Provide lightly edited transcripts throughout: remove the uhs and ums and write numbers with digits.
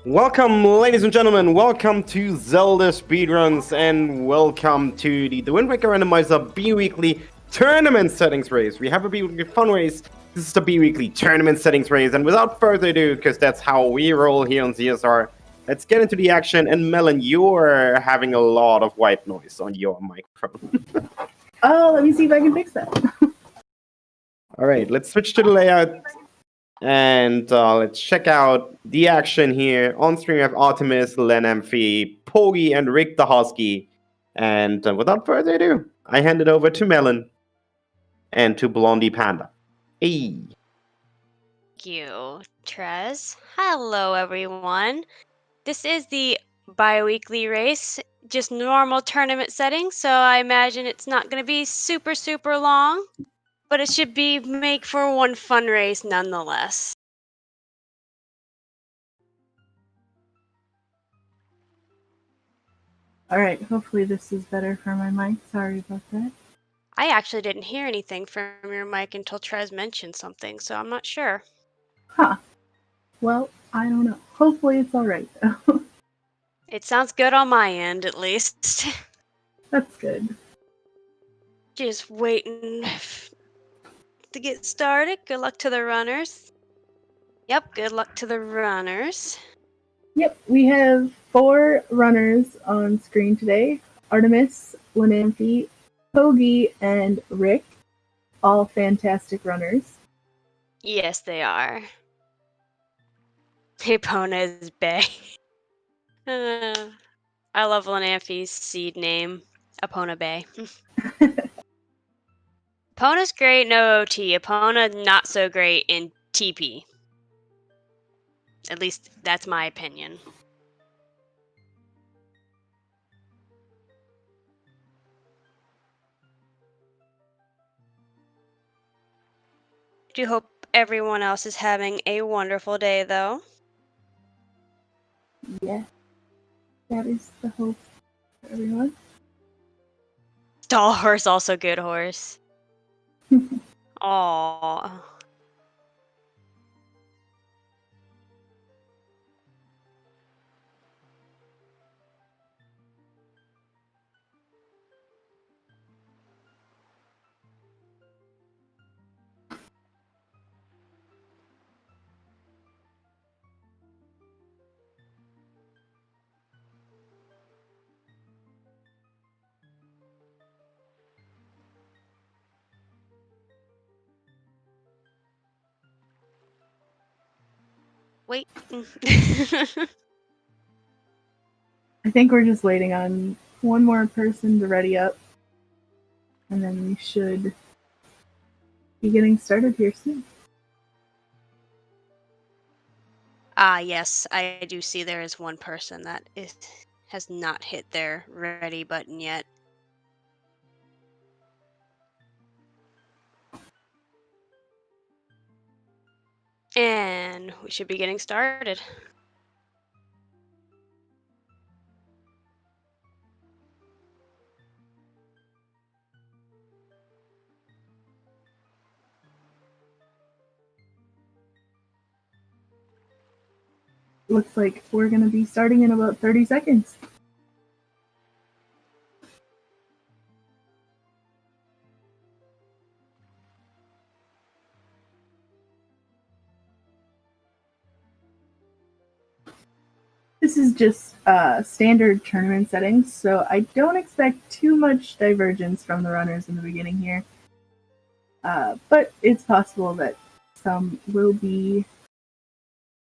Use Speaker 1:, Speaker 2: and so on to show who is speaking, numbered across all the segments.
Speaker 1: Welcome, ladies and gentlemen. Welcome to Zelda Speedruns, and welcome to the Wind Waker Randomizer Biweekly Tournament Settings Race. We have a Biweekly Fun Race. This is the Biweekly Tournament Settings Race, and without further ado, because that's how we roll here on ZSR, let's get into the action. And Melon, you're having a lot of white noise on your microphone.
Speaker 2: Oh, let me see if I can fix that.
Speaker 1: All right, let's switch to the layout. And let's check out the action here. On stream, we have Artemis, Len Amphi, Pogi, and Rick the Husky. And without further ado, I hand it over to Melon and to Blondie Panda. Hey.
Speaker 3: Thank you, Trez. Hello, everyone. This is the bi-weekly race, just normal tournament settings, so I imagine it's not going to be super long, but it should make for one fun race nonetheless.
Speaker 2: Alright, hopefully this is better for my mic. Sorry about that.
Speaker 3: I actually didn't hear anything from your mic until Trez mentioned something, so I'm not sure.
Speaker 2: Huh. Well, I don't know. Hopefully it's alright though.
Speaker 3: It sounds good on my end, at least.
Speaker 2: That's good.
Speaker 3: Just waiting to get started. Good luck to the runners. Yep, good luck to the runners.
Speaker 2: Yep, we have 4 runners on screen today. Artemis, Lanamphy, Pogi, and Rick. All fantastic runners.
Speaker 3: Yes, they are. Epona is Bay. I love Lanamphy's seed name, Epona Bay. Epona's great in OOT. Epona not so great in TP. At least that's my opinion. Do hope everyone else is having a wonderful day, though.
Speaker 2: Yeah, that is the hope for everyone.
Speaker 3: Stall horse, also good horse. Aww. Wait.
Speaker 2: I think we're just waiting on one more person to ready up. And then we should be getting started here soon.
Speaker 3: Yes, I do see there is one person that has not hit their ready button yet. And we should be getting started.
Speaker 2: Looks like we're going to be starting in about 30 seconds. This is just standard tournament settings, so I don't expect too much divergence from the runners in the beginning here. But it's possible that some will be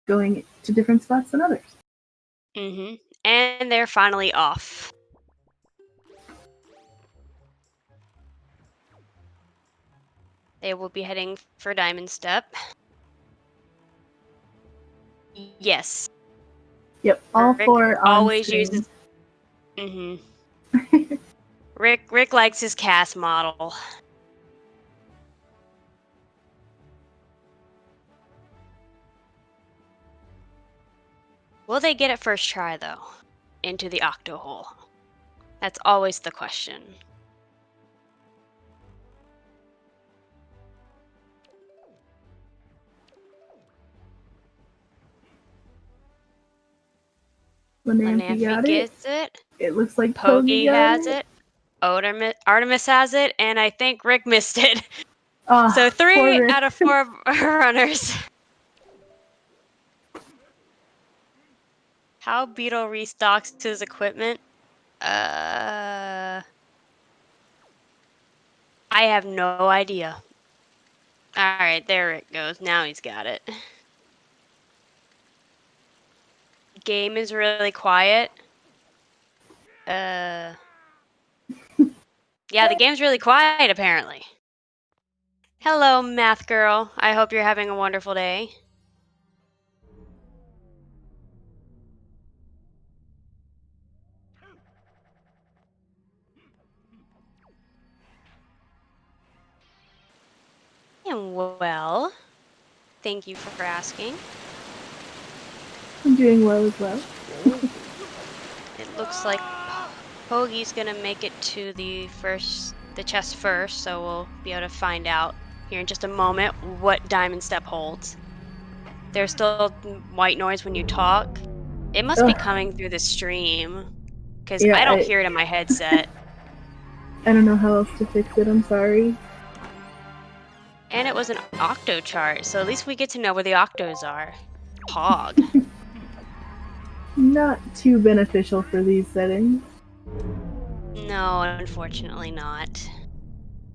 Speaker 2: going to different spots than others.
Speaker 3: Mm-hmm. And they're finally off. They will be heading for Diamond Step. Yes.
Speaker 2: Yep, all
Speaker 3: Rick
Speaker 2: 4 on
Speaker 3: always
Speaker 2: screen.
Speaker 3: uses. Mm-hmm. Rick likes his cast model. Will they get it first try, though? Into the octo hole? That's always the question.
Speaker 2: Lanamphy got it.
Speaker 3: gets it.
Speaker 2: It looks like
Speaker 3: Poggy
Speaker 2: got
Speaker 3: has it. Artemis has it, and I think Rick missed it.
Speaker 2: Ah,
Speaker 3: So
Speaker 2: poor
Speaker 3: 3
Speaker 2: Rick.
Speaker 3: out of 4 runners. How Beetle restocks his equipment? I have no idea. Alright, there it goes. Now he's got it. Game is really quiet. Yeah, the game's really quiet, apparently. Hello, math girl. I hope you're having a wonderful day. And well, thank you for asking.
Speaker 2: I'm doing well as well.
Speaker 3: It looks like Poggy's gonna make it to the chest first, so we'll be able to find out here in just a moment what Diamond Step holds. There's still white noise when you talk. It must be coming through the stream, because
Speaker 2: Yeah,
Speaker 3: I don't hear it in my headset.
Speaker 2: I don't know how else to fix it, I'm sorry.
Speaker 3: And it was an octo chart, so at least we get to know where the octos are. Pog.
Speaker 2: Not too beneficial for these settings.
Speaker 3: No, unfortunately not.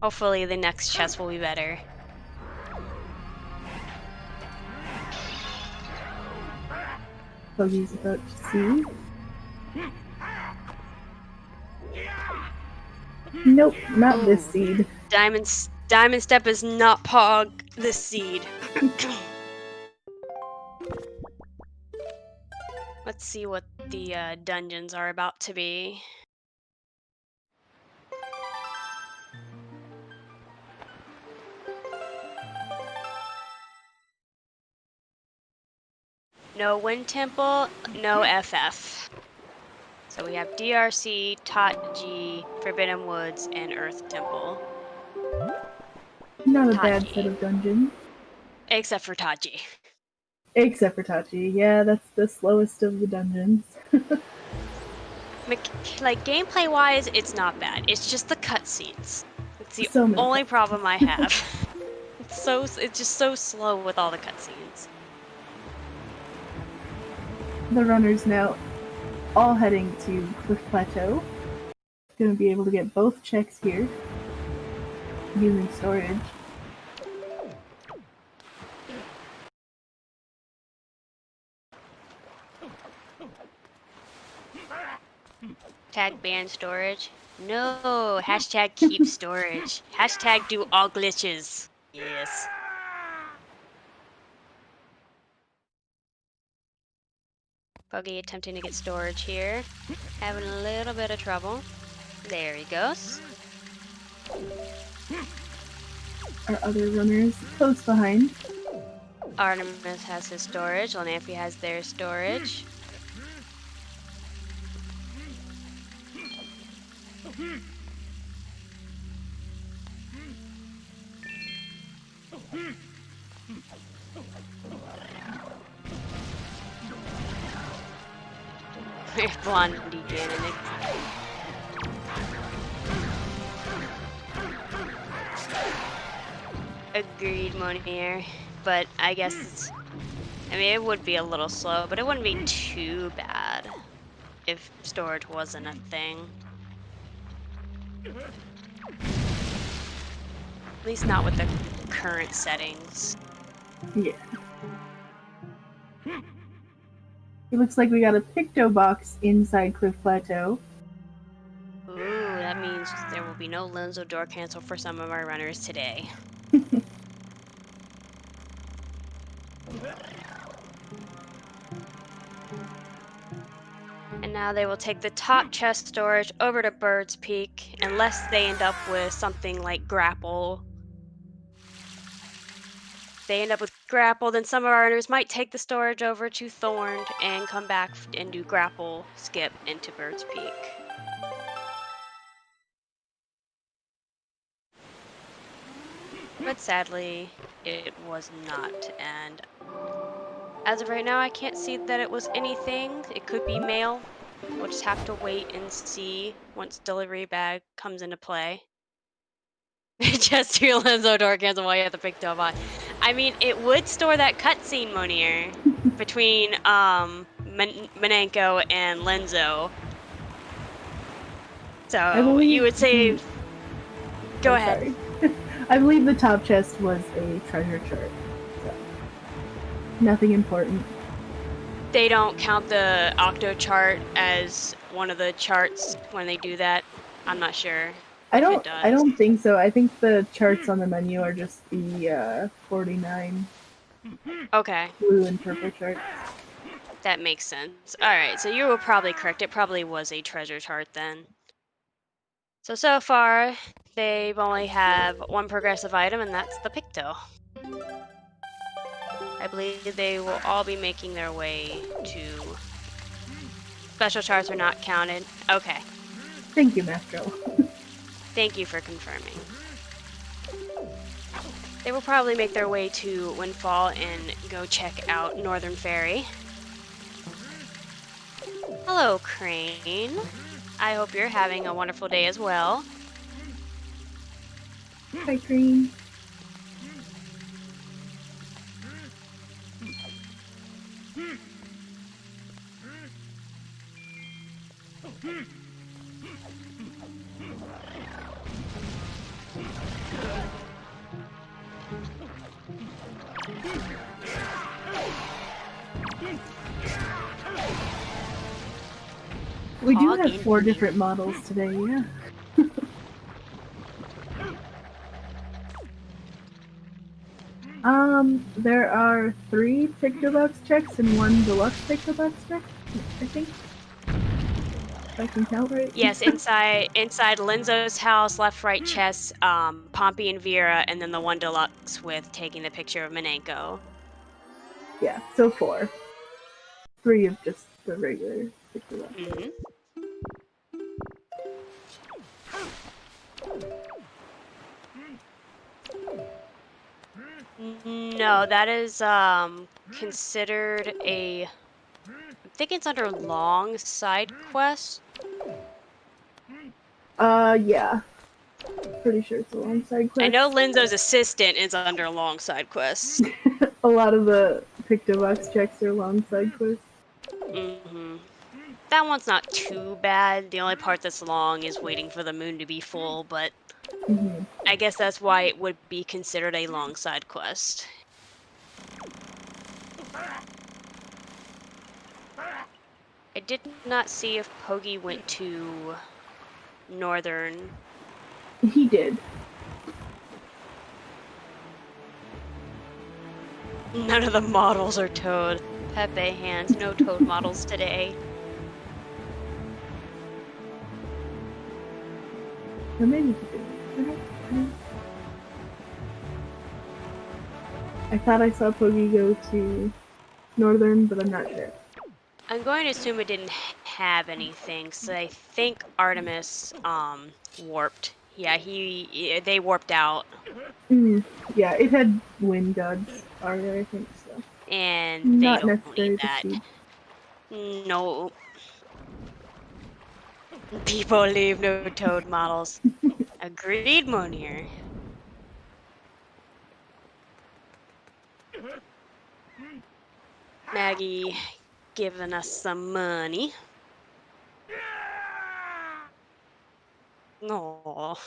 Speaker 3: Hopefully the next chest will be better.
Speaker 2: Poggy's about to see. Nope, not this seed.
Speaker 3: Diamond Step is not Pog this seed. Let's see what the dungeons are about to be. No Wind Temple, no FF. So we have DRC, Tot G, Forbidden Woods, and Earth Temple.
Speaker 2: Not a bad set of dungeons.
Speaker 3: Except for Taji.
Speaker 2: Except for Tachi. Yeah, that's the slowest of the dungeons.
Speaker 3: Like, gameplay-wise, it's not bad. It's just the cutscenes. It's the
Speaker 2: So many
Speaker 3: only
Speaker 2: cutscenes.
Speaker 3: problem I have. It's just so slow with all the cutscenes.
Speaker 2: The runners now all heading to Cliff Plateau. Gonna be able to get both checks here using storage.
Speaker 3: Tag ban storage. No, hashtag keep storage. Hashtag do all glitches. Yes. Buggy attempting to get storage here. Having a little bit of trouble. There he goes.
Speaker 2: Our other runners close behind.
Speaker 3: Artemis has his storage. Lanamphy has their storage. Blondie getting it. Agreed, Monier. But I guess it's... I mean, it would be a little slow, but it wouldn't be too bad if storage wasn't a thing. At least not with the current settings.
Speaker 2: Yeah. It looks like we got a Picto box inside Cliff Plateau.
Speaker 3: Ooh, that means there will be no Lenzo door cancel for some of our runners today. And now they will take the top chest storage over to Bird's Peak, unless they end up with something like Grapple. If they end up with Grapple, then some of our runners might take the storage over to Thorned and come back and do Grapple skip into Bird's Peak. But sadly, it was not, and As of right now, I can't see that it was anything. It could be mail. We'll just have to wait and see once delivery bag comes into play. Just your Lenzo door cancel while you have the picto bot. I mean, it would store that cutscene, Monier, between Manenko and Lenzo. So you would save. Go ahead.
Speaker 2: Sorry. I believe the top chest was a treasure chart. So nothing important.
Speaker 3: They don't count the Octo chart as one of the charts when they do that. I'm not sure.
Speaker 2: I
Speaker 3: if it
Speaker 2: don't.
Speaker 3: does.
Speaker 2: I don't think so. I think the charts on the menu are just the 49
Speaker 3: Okay,
Speaker 2: blue and purple charts.
Speaker 3: that makes sense. All right, so you were probably correct. It probably was a treasure chart then. So far, they've only have one progressive item, and that's the Picto. I believe they will all be making their way to... Special charts are not counted. Okay,
Speaker 2: Thank you, Mastro.
Speaker 3: thank you for confirming. They will probably make their way to Windfall and go check out Northern Ferry. Hello, Crane. I hope you're having a wonderful day as well.
Speaker 2: Hi, Green. We do
Speaker 3: Hog
Speaker 2: have 4
Speaker 3: Indian.
Speaker 2: different models today, yeah. There are 3 Pictobox checks and 1 deluxe Pictobox check, I think. If I can count right.
Speaker 3: Yes, inside Lenzo's house, left, right chest, Pompey and Vera, and then the one deluxe with taking the picture of Manenko.
Speaker 2: Yeah, so 4. 3 of just the regular Pictobox.
Speaker 3: Mm-hmm. No, that is considered a... I think it's under long side quest.
Speaker 2: Yeah. Pretty sure it's a long side quest.
Speaker 3: I know Lenzo's assistant is under long side quest.
Speaker 2: A lot of the Pictobox checks are long side quests.
Speaker 3: Mm-hmm. That one's not too bad. The only part that's long is waiting for the moon to be full, but
Speaker 2: Mm-hmm.
Speaker 3: I guess that's why it would be considered a long side quest. I did not see if Pogi went to Northern.
Speaker 2: He did.
Speaker 3: None of the models are Toad. Pepe hands, no Toad models today.
Speaker 2: Or maybe he didn't. I thought I saw Pogi go to Northern, but I'm not sure.
Speaker 3: I'm going to assume it didn't have anything, so I think Artemis warped. Yeah, they warped out.
Speaker 2: Yeah, it had wind gods already, I think so.
Speaker 3: And
Speaker 2: Not
Speaker 3: they don't
Speaker 2: necessary
Speaker 3: need
Speaker 2: to
Speaker 3: that.
Speaker 2: see.
Speaker 3: No. People leave no Toad models. Agreed, Monier. Maggie giving us some money. No.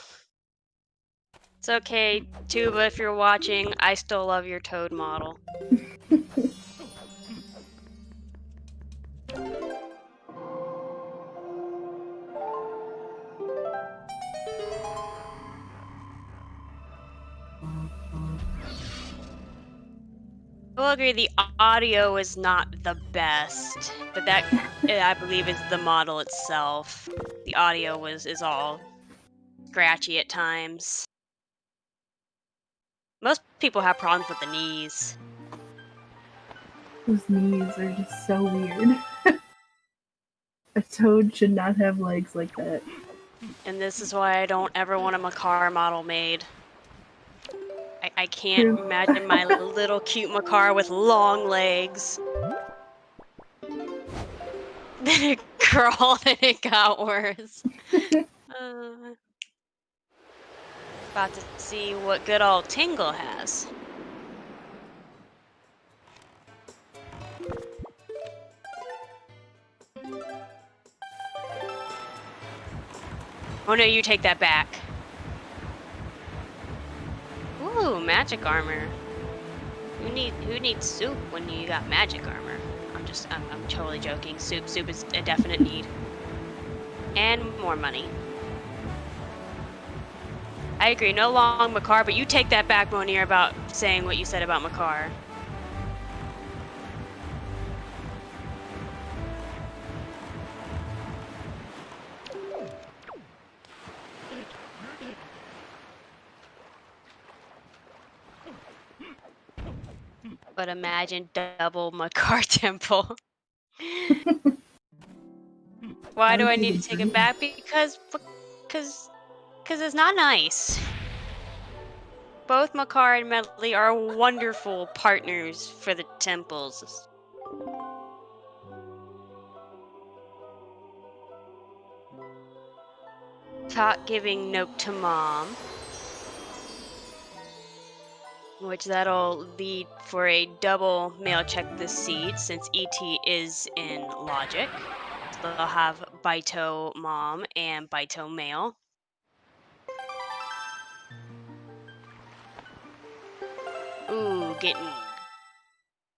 Speaker 3: It's okay, Tuba, if you're watching, I still love your Toad model. I will agree the audio is not the best, but that, I believe, is the model itself. The audio is all scratchy at times. Most people have problems with the knees.
Speaker 2: Those knees are just so weird. A Toad should not have legs like that.
Speaker 3: And this is why I don't ever want a Makar model made. I can't imagine my little cute Makar with long legs. Then it crawled and it got worse. About to see what good old Tingle has. Oh no, you take that back. Ooh, magic armor. Who needs soup when you got magic armor? I'm totally joking. Soup is a definite need. And more money. I agree, no long Makar, but you take that back, Monier, about saying what you said about Makar. But imagine double Makar Temple. Why do I need to take it back? Because it's not nice. Both Makar and Medley are wonderful partners for the temples. Tot giving note to mom. Which that'll lead for a double male check this seed since ET is in logic. So they'll have Baito mom and Baito male. Ooh, getting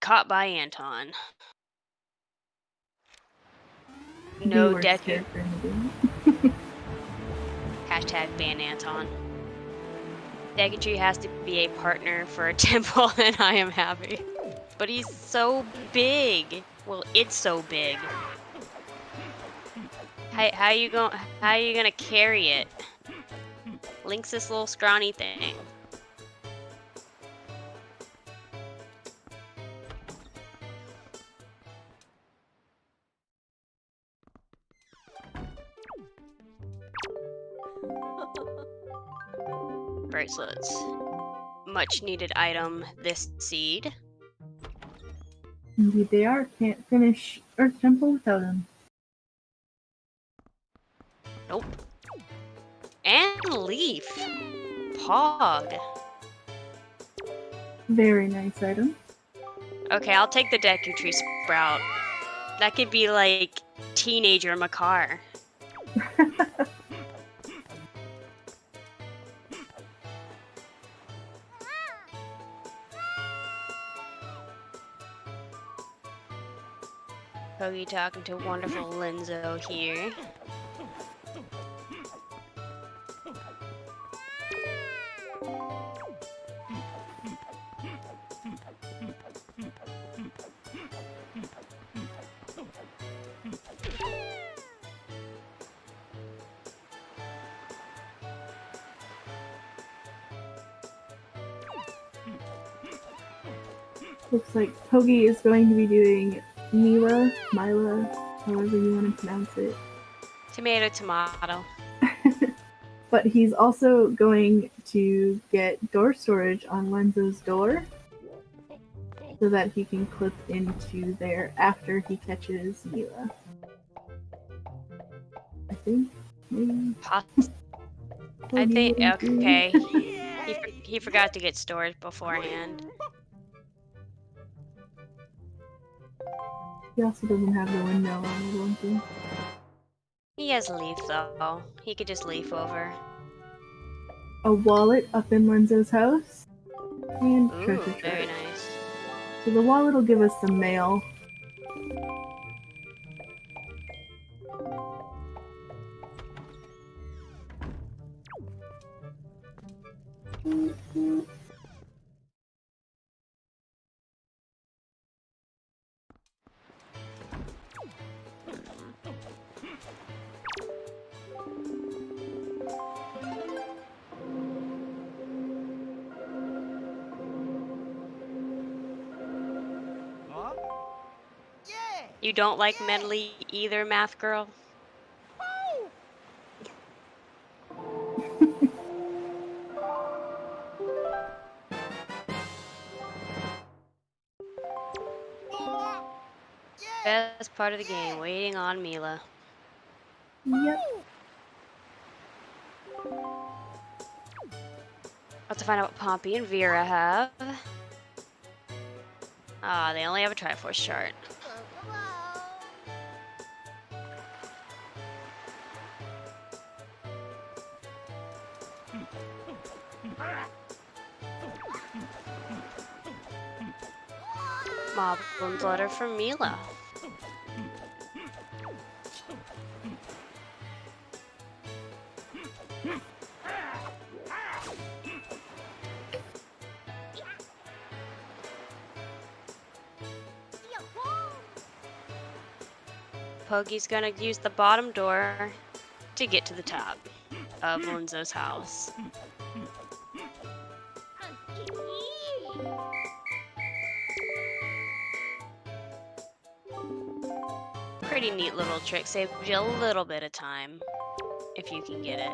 Speaker 3: caught by Anton. No Deku. Hashtag ban Anton. Deku has to be a partner for a temple, and I am happy. But he's so big. Well, it's so big. How you gonna carry it? Link's this little scrawny thing. Bracelets. Much needed item, this seed.
Speaker 2: Indeed they are. Can't finish Earth Temple without them.
Speaker 3: Nope. And leaf. Pog.
Speaker 2: Very nice item.
Speaker 3: Okay, I'll take the Deku Tree Sprout. That could be like teenager Makar. Kogi talking to wonderful Linzo here.
Speaker 2: Looks like Pogi is going to be doing Mila, however you want to pronounce it.
Speaker 3: Tomato.
Speaker 2: But he's also going to get door storage on Lenzo's door so that he can clip into there after he catches Mila. I think. Maybe.
Speaker 3: I think, okay. He forgot to get storage beforehand.
Speaker 2: He also doesn't have the window on, I don't think.
Speaker 3: He has a leaf though. He could just leaf over.
Speaker 2: A wallet up in Lenzo's house. And
Speaker 3: Ooh,
Speaker 2: treasure chest.
Speaker 3: very nice.
Speaker 2: So the wallet will give us some mail.
Speaker 3: You don't like Medley either, math girl? Best part of the game, waiting on Mila.
Speaker 2: Yep.
Speaker 3: About to find out what Pompey and Vera have. Ah, they only have a Triforce chart. Moblin's letter from Mila. Pogi's gonna use the bottom door to get to the top of Linzo's house. Pretty neat little trick, saves you a little bit of time if you can get it.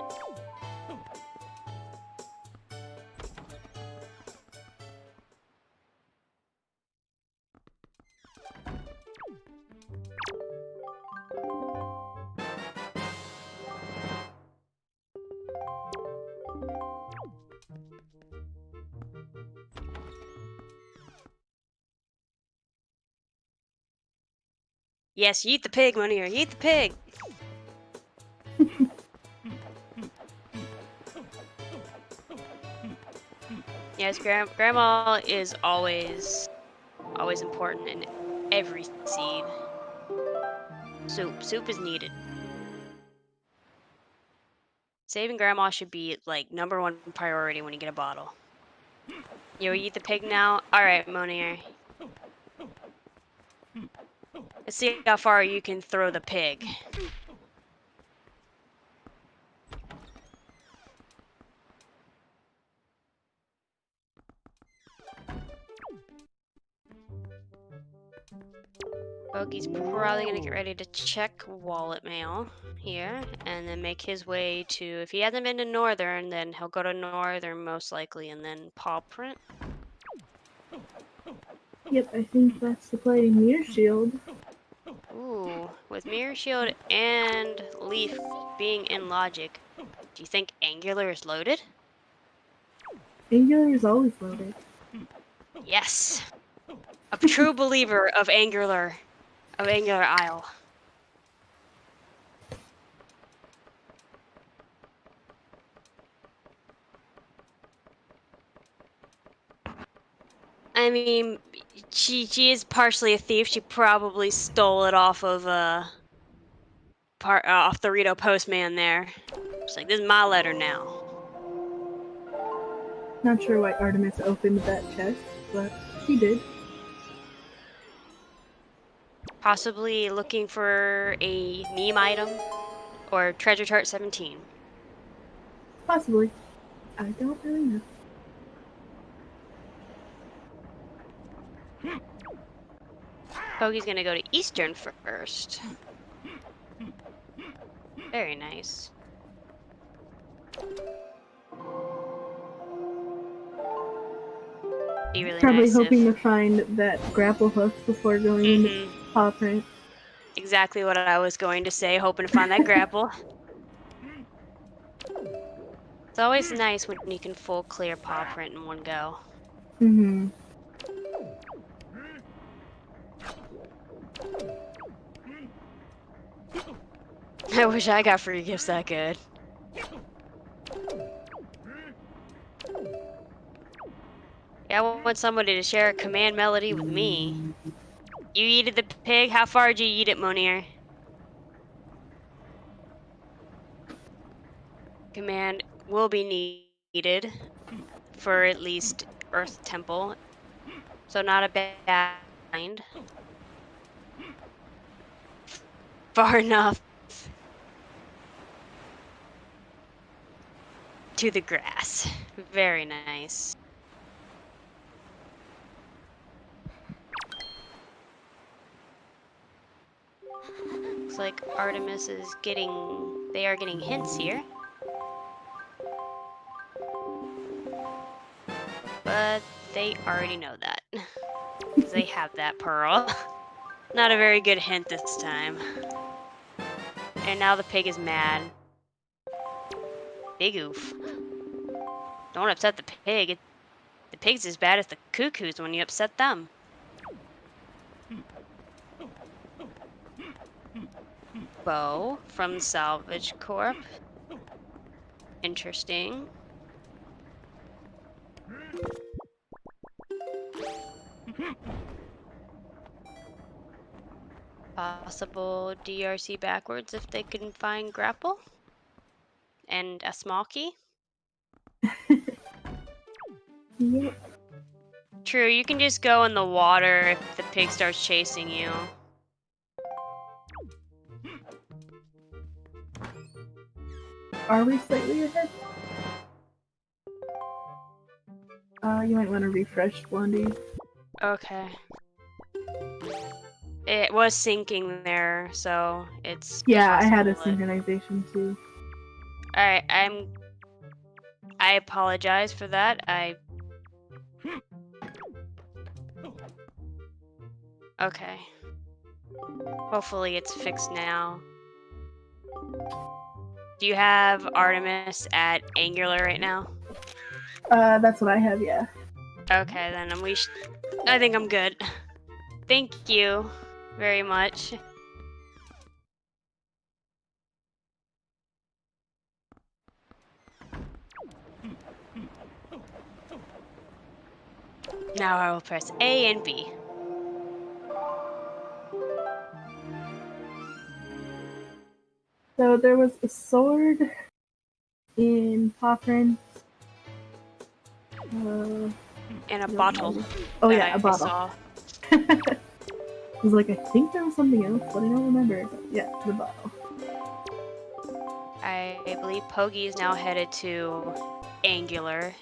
Speaker 3: Yes, you eat the pig, Munir, you eat the pig! Yes, Grandma is always important in every seed. Soup is needed. Saving Grandma should be like #1 priority when you get a bottle. You eat the pig now? Alright, Munir. Let's see how far you can throw the pig. Bogey's probably gonna get ready to check wallet mail here, and then make his way to, if he hasn't been to Northern, then he'll go to Northern most likely, and then paw print.
Speaker 2: Yep, I think that's the play in Mirror Shield.
Speaker 3: Ooh, with Mirror Shield and Leaf being in Logic, do you think Angular is loaded?
Speaker 2: Angular is always loaded.
Speaker 3: Yes! A true believer of Angular Isle. I mean, she is partially a thief. She probably stole it off of off the Rito postman there. She's like, this is my letter now.
Speaker 2: Not sure why Artemis opened that chest, but she did.
Speaker 3: Possibly looking for a meme item or treasure chart 17.
Speaker 2: Possibly. I don't really know.
Speaker 3: Pogi's gonna go to Eastern first. Very nice. Be really
Speaker 2: Probably
Speaker 3: nice
Speaker 2: hoping
Speaker 3: if...
Speaker 2: to find that grapple hook before going into paw print.
Speaker 3: Exactly what I was going to say, hoping to find that grapple. It's always nice when you can full clear paw print in one go.
Speaker 2: Mm-hmm.
Speaker 3: I wish I got free gifts that good. Yeah, I want somebody to share a command melody with me. You eated the pig? How far did you eat it, Munir? Command will be needed for at least Earth Temple. So not a bad mind. Far enough to the grass. Very nice. Looks like Artemis is they are getting hints here. But they already know that. Because they have that pearl. Not a very good hint this time. And now the pig is mad. Big oof. Don't upset the pig. The pig's as bad as the cuckoos when you upset them. Bow from Salvage Corp. Interesting. Possible DRC backwards if they can find grapple. And a small key.
Speaker 2: Yep.
Speaker 3: True, you can just go in the water if the pig starts chasing you.
Speaker 2: Are we slightly ahead? You might want to refresh, Blondie.
Speaker 3: Okay. It was sinking there, so it's
Speaker 2: Yeah, I had a
Speaker 3: possible.
Speaker 2: synchronization too.
Speaker 3: Alright, I apologize for that. Okay. Hopefully it's fixed now. Do you have Artemis at Angular right now?
Speaker 2: That's what I have, yeah.
Speaker 3: Okay, then I think I'm good. Thank you very much. Now I will press A and B.
Speaker 2: So there was a sword in Poprin.
Speaker 3: And a bottle.
Speaker 2: Oh
Speaker 3: that
Speaker 2: yeah,
Speaker 3: I
Speaker 2: a bottle.
Speaker 3: saw.
Speaker 2: I was like, I think there was something else, but I don't remember. But yeah, the bottle.
Speaker 3: I believe Pogi is now headed to Angular.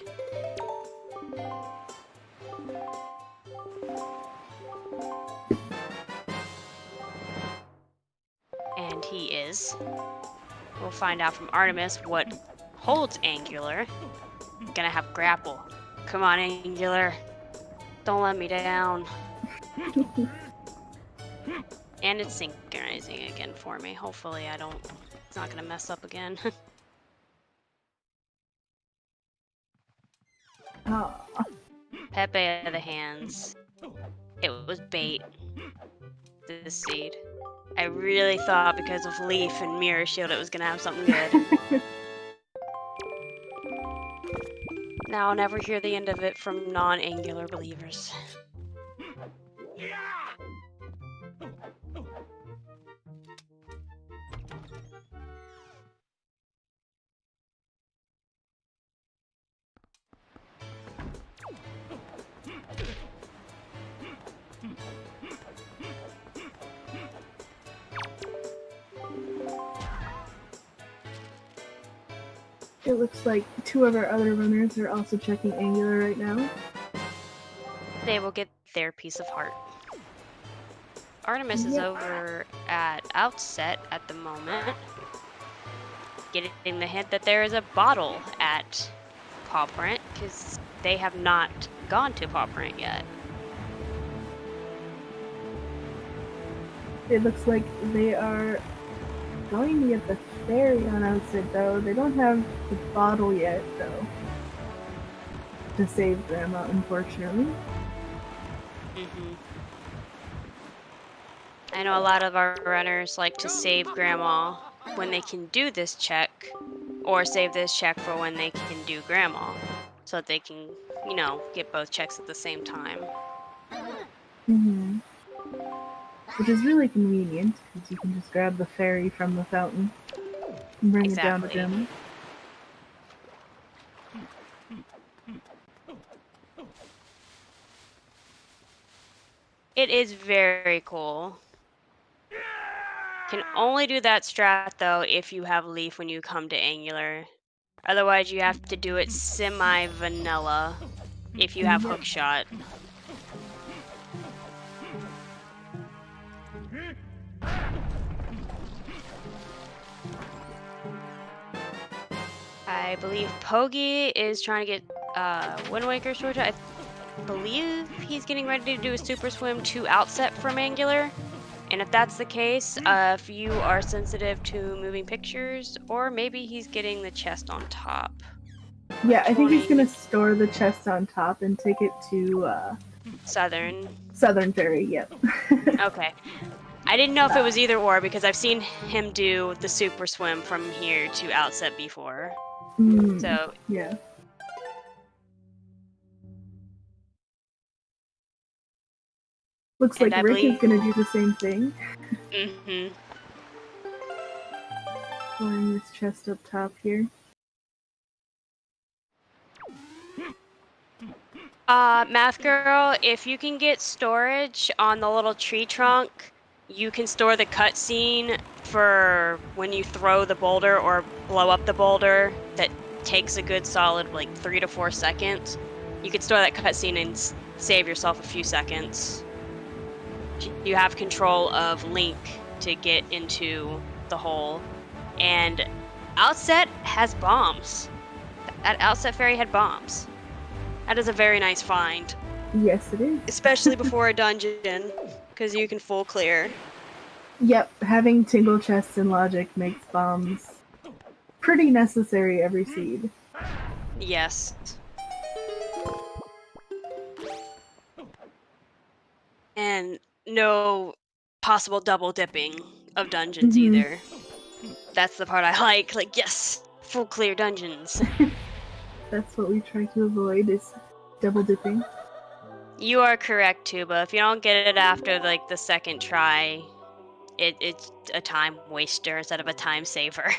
Speaker 3: And he is. We'll find out from Artemis what holds Angular. Gonna have grapple. Come on, Angular. Don't let me down. And it's synchronizing again for me. Hopefully it's not gonna mess up again.
Speaker 2: Oh.
Speaker 3: Pepe of the hands. It was bait. This seed. I really thought because of Leaf and Mirror Shield it was gonna have something good. Now I'll never hear the end of it from non-Angular believers.
Speaker 2: It looks like two of our other runners are also checking Angular right now.
Speaker 3: They will get their piece of heart. Artemis is
Speaker 2: Yep.
Speaker 3: over at Outset at the moment. Getting the hint that there is a bottle at Paw Print, because they have not gone to Paw Print yet.
Speaker 2: It looks like they are going to get the ferry on Outset, though. They don't have the bottle yet, though. To save Grandma, unfortunately.
Speaker 3: I know a lot of our runners like to save Grandma when they can do this check, or save this check for when they can do Grandma, so that they can, you know, get both checks at the same time.
Speaker 2: Which is really convenient, because you can just grab the ferry from the fountain and bring it down to
Speaker 3: Exactly.
Speaker 2: Grandma.
Speaker 3: It is very cool. Can only do that strat though if you have Leaf when you come to Angular. Otherwise you have to do it semi-vanilla if you have Hookshot. I believe Pogi is trying to get Wind Waker Sword. I believe he's getting ready to do a Super Swim to Outset from Angular. And if that's the case, if you are sensitive to moving pictures, or maybe he's getting the chest on top.
Speaker 2: Yeah, I think he's gonna store the chest on top and take it to
Speaker 3: Southern.
Speaker 2: Southern Ferry. Yep.
Speaker 3: Okay. I didn't know if it was either or because I've seen him do the super swim from here to Outset before. So
Speaker 2: yeah. Looks like Rick is gonna do the same thing.
Speaker 3: Mm-hmm.
Speaker 2: Storing this chest up top here.
Speaker 3: Math Girl, if you can get storage on the little tree trunk, you can store the cutscene for when you throw the boulder or blow up the boulder that takes a good solid like 3 to 4 seconds. You can store that cutscene and save yourself a few seconds. You have control of Link to get into the hole. And Outset has bombs. That Outset Ferry had bombs. That is a very nice find.
Speaker 2: Yes, it is.
Speaker 3: Especially before a dungeon, because you can full clear.
Speaker 2: Yep, having tingle chests and logic makes bombs pretty necessary every seed.
Speaker 3: Yes. And no possible double dipping of dungeons either. That's the part I like. Like, yes, full clear dungeons.
Speaker 2: That's what we try to avoid, is double dipping.
Speaker 3: You are correct, Tuba. If you don't get it after like the second try, it's a time waster instead of a time saver.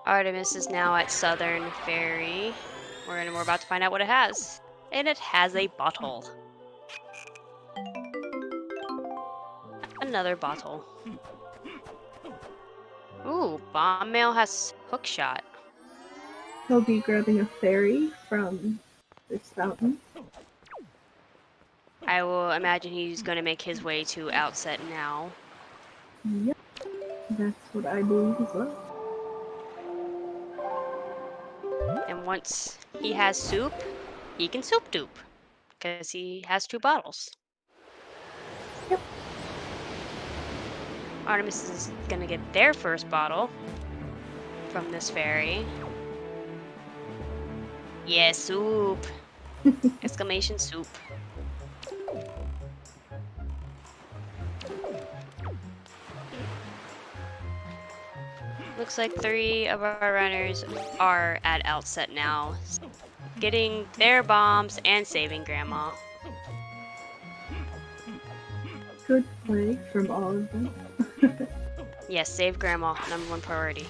Speaker 3: Artemis is now at Southern Ferry. We're about to find out what it has. And it has a bottle. Another bottle. Ooh, Bomb Mail has hookshot.
Speaker 2: He'll be grabbing a fairy from this fountain.
Speaker 3: I will imagine he's going to make his way to Outset now.
Speaker 2: Yep, that's what I believe as well.
Speaker 3: And once he has soup, he can soup dupe. Because he has 2 bottles.
Speaker 2: Yep.
Speaker 3: Artemis is going to get their first bottle from this ferry. Yeah, soup! Exclamation soup. Looks like 3 of our runners are at Outset now, getting their bombs and saving Grandma.
Speaker 2: Good play from all of them.
Speaker 3: Yes, save Grandma, #1 priority.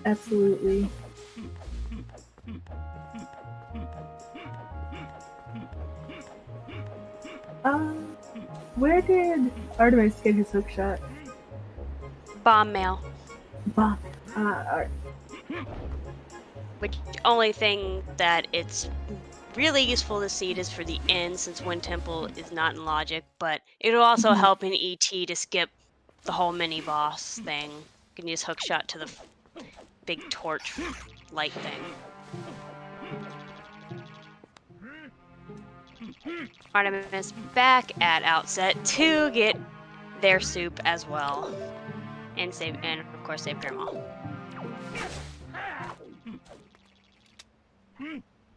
Speaker 2: Absolutely. Where did Artemis get his hookshot?
Speaker 3: Bomb Mail.
Speaker 2: Bomb. Alright.
Speaker 3: Which only thing that it's really useful to seed is for the end, since Wind Temple is not in logic, but it'll also help in ET to skip the whole mini boss thing. You can use hookshot to the big torch light thing. Artemis back at Outset to get their soup as well. And of course save Grandma.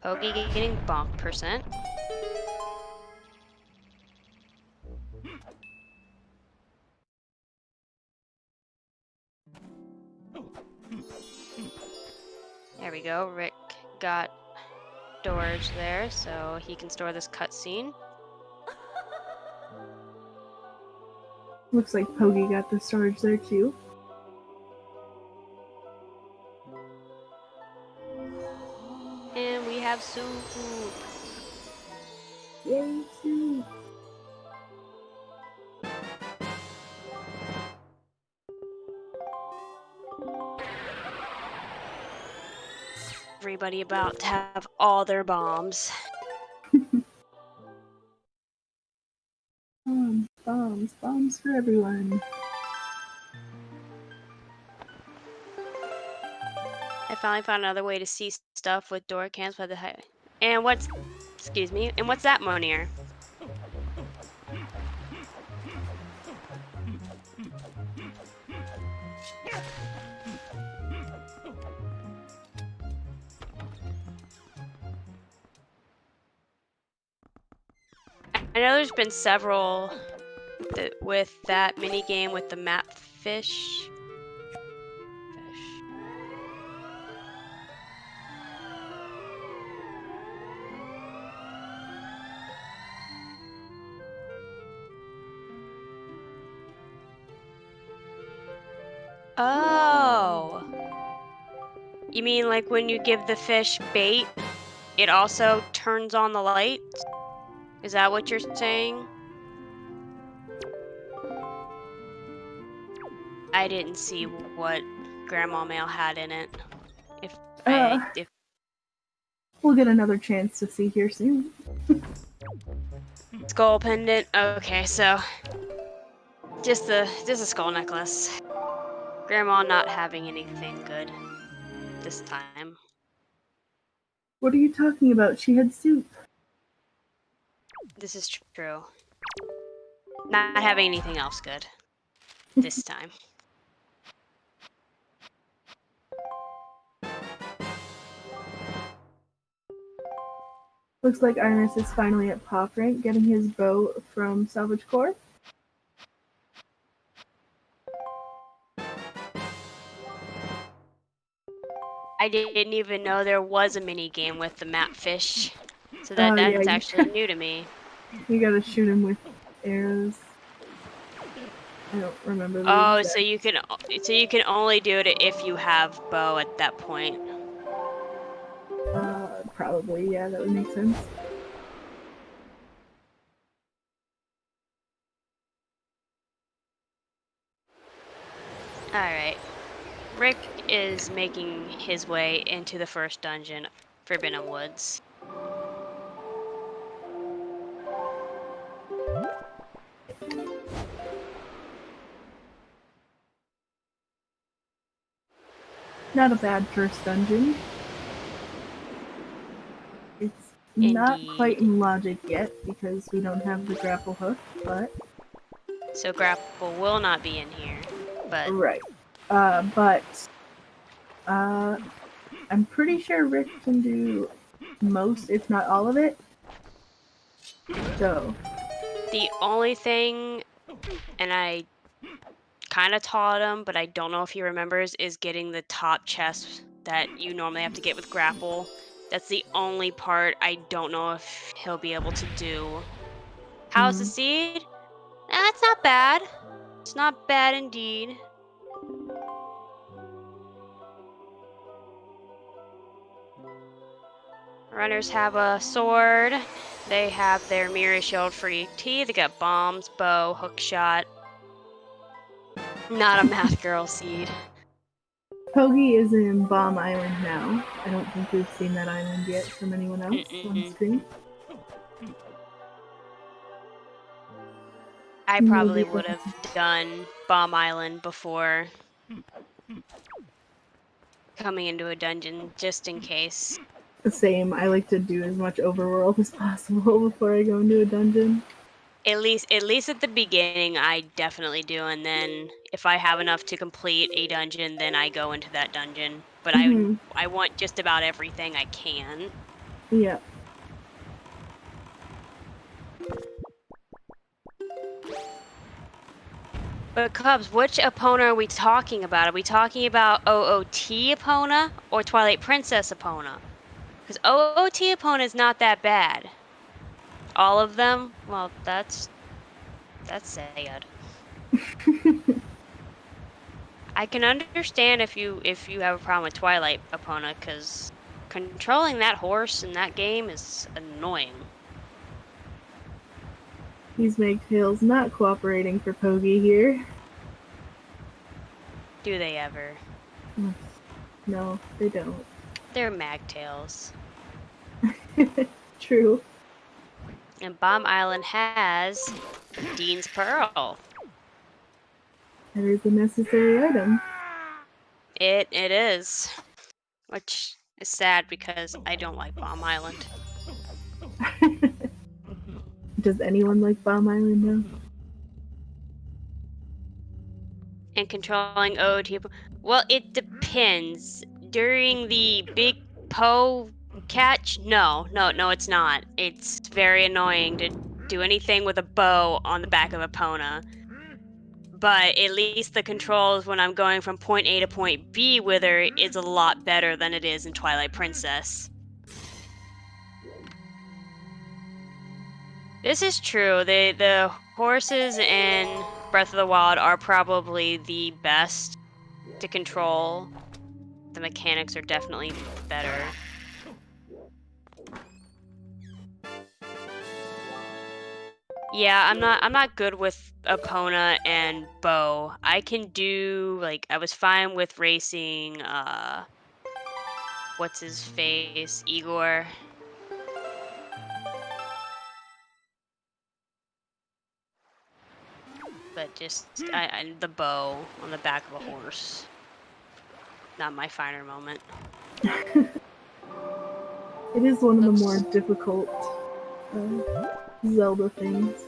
Speaker 3: Pokey getting bonk %. There we go. Rick got storage there, so he can store this cutscene.
Speaker 2: Looks like Poggy got the storage there too.
Speaker 3: And we have soup.
Speaker 2: Yay, soup!
Speaker 3: Everybody about to have all their bombs.
Speaker 2: Bombs, bombs for everyone.
Speaker 3: I finally found another way to see stuff with door cams by the high. And what's, excuse me, and what's that, Monier? I know there's been several with that mini game with the map fish. Oh. You mean like when you give the fish bait, it also turns on the light? Is that what you're saying? I didn't see what Grandma Mail had in it. If
Speaker 2: We'll get another chance to see here soon.
Speaker 3: skull pendant. Okay, so just a skull necklace. Grandma not having anything good this time.
Speaker 2: What are you talking about? She had soup.
Speaker 3: This is true. Not having anything else good this time.
Speaker 2: Looks like Iris is finally at pop rank, getting his bow from Salvage Core.
Speaker 3: I didn't even know there was a mini game with the map fish, so that's
Speaker 2: yeah,
Speaker 3: actually new to me.
Speaker 2: You gotta shoot him with arrows. I don't remember.
Speaker 3: Oh, so you can only do it if you have bow at that point.
Speaker 2: Probably, yeah, that would make sense.
Speaker 3: Alright. Rick is making his way into the first dungeon, Forbidden Woods.
Speaker 2: Not a bad first dungeon. It's not quite in logic yet because we don't have the grapple hook, but...
Speaker 3: So grapple will not be in here, but...
Speaker 2: Right. I'm pretty sure Rick can do most, if not all of it. So...
Speaker 3: The only thing, and I kind of taught him, but I don't know if he remembers, is getting the top chest that you normally have to get with grapple. That's the only part I don't know if he'll be able to do. How's the seed? That's not bad. It's not bad indeed. Runners have a sword. They have their mirror shield for ET. They got bombs, bow, hook shot. Not a math girl seed.
Speaker 2: Pogi is in Bomb Island now. I don't think we've seen that island yet from anyone else on screen.
Speaker 3: I probably would have done Bomb Island before coming into a dungeon, just in case.
Speaker 2: The same. I like to do as much overworld as possible before I go into a dungeon.
Speaker 3: At least at the beginning, I definitely do, and then if I have enough to complete a dungeon, then I go into that dungeon. But I want just about everything I can.
Speaker 2: Yeah.
Speaker 3: But Cubs, which Epona are we talking about? Are we talking about OOT Epona or Twilight Princess Epona? Because OOT Epona is not that bad. All of them? Well, that's sad. I can understand if you have a problem with Twilight Epona, because controlling that horse in that game is annoying.
Speaker 2: These Magtails not cooperating for Pogi here.
Speaker 3: Do they ever?
Speaker 2: No, they don't.
Speaker 3: They're Magtails.
Speaker 2: True.
Speaker 3: And Bomb Island has Dean's Pearl.
Speaker 2: That is a necessary item.
Speaker 3: It is. which is sad because I don't like Bomb Island.
Speaker 2: Does anyone like Bomb Island though?
Speaker 3: And controlling OT. Well, it depends. During the big Poe catch, no, it's not. It's very annoying to do anything with a bow on the back of a Pona. But at least the controls when I'm going from point A to point B with her is a lot better than it is in Twilight Princess. This is true. The horses in Breath of the Wild are probably the best to control. The mechanics are definitely better. Yeah, I'm not good with Epona and Bow. I can do, like, I was fine with racing what's his face? Igor. But just the bow on the back of a horse. Not my finer moment.
Speaker 2: It is one of the more difficult Zelda things.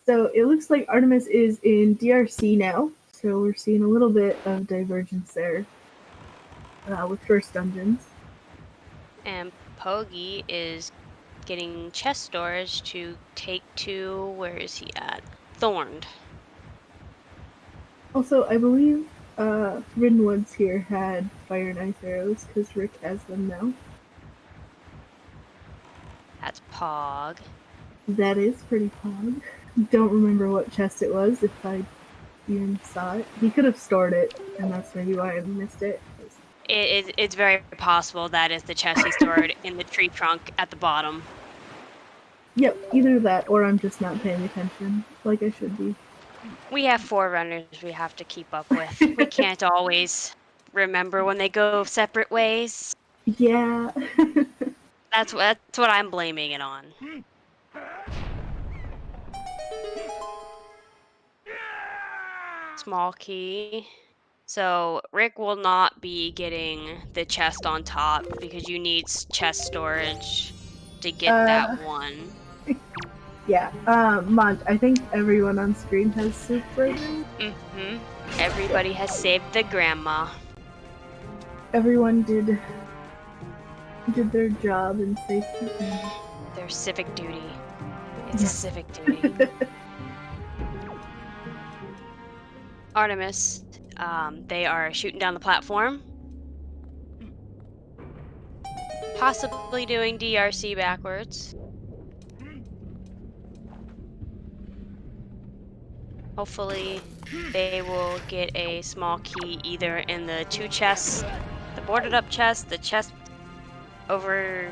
Speaker 2: So it looks like Artemis is in DRC now, so we're seeing a little bit of divergence there with first dungeons.
Speaker 3: And Pogi is getting chest storage to take to, where is he at? Thorned.
Speaker 2: Also, I believe Forbidden Woods here had fire and ice arrows because Rick has them now.
Speaker 3: That's Pog.
Speaker 2: That is pretty pog. Don't remember what chest it was if I even saw it. He could have stored it, and that's maybe why I missed it.
Speaker 3: It's very possible that is the chest he stored in the tree trunk at the bottom.
Speaker 2: Yep, either that or I'm just not paying attention like I should be. We
Speaker 3: have 4 runners we have to keep up with. We can't always remember when they go separate ways.
Speaker 2: Yeah.
Speaker 3: That's what I'm blaming it on. Small key. So Rick will not be getting the chest on top because you need chest storage to get that one.
Speaker 2: Yeah. Mont, I think everyone on screen has soup version.
Speaker 3: Everybody has saved the grandma.
Speaker 2: Everyone did their job and safety.
Speaker 3: Their civic duty. It's a civic duty. Artemis, they are shooting down the platform. Possibly doing DRC backwards. Hopefully they will get a small key either in the 2 chests, the boarded up chest, the chest over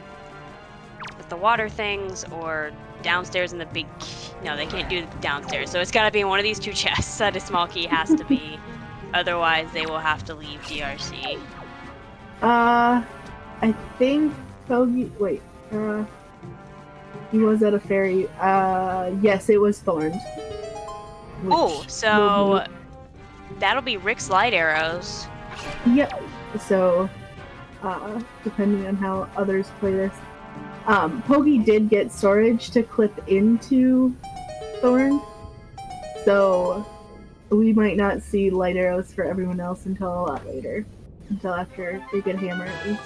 Speaker 3: with the water things, or downstairs in the big no, they can't do downstairs, so it's got to be in one of these 2 chests that a small key has to be. Otherwise they will have to leave DRC.
Speaker 2: I think Pogi, wait, he was at a ferry. Yes, it was Thorned.
Speaker 3: Oh, so that'll be Rick's light arrows.
Speaker 2: Yep. So, depending on how others play this, Pogi did get storage to clip into Thorn, so we might not see light arrows for everyone else until a lot later, until after they get hammer at least.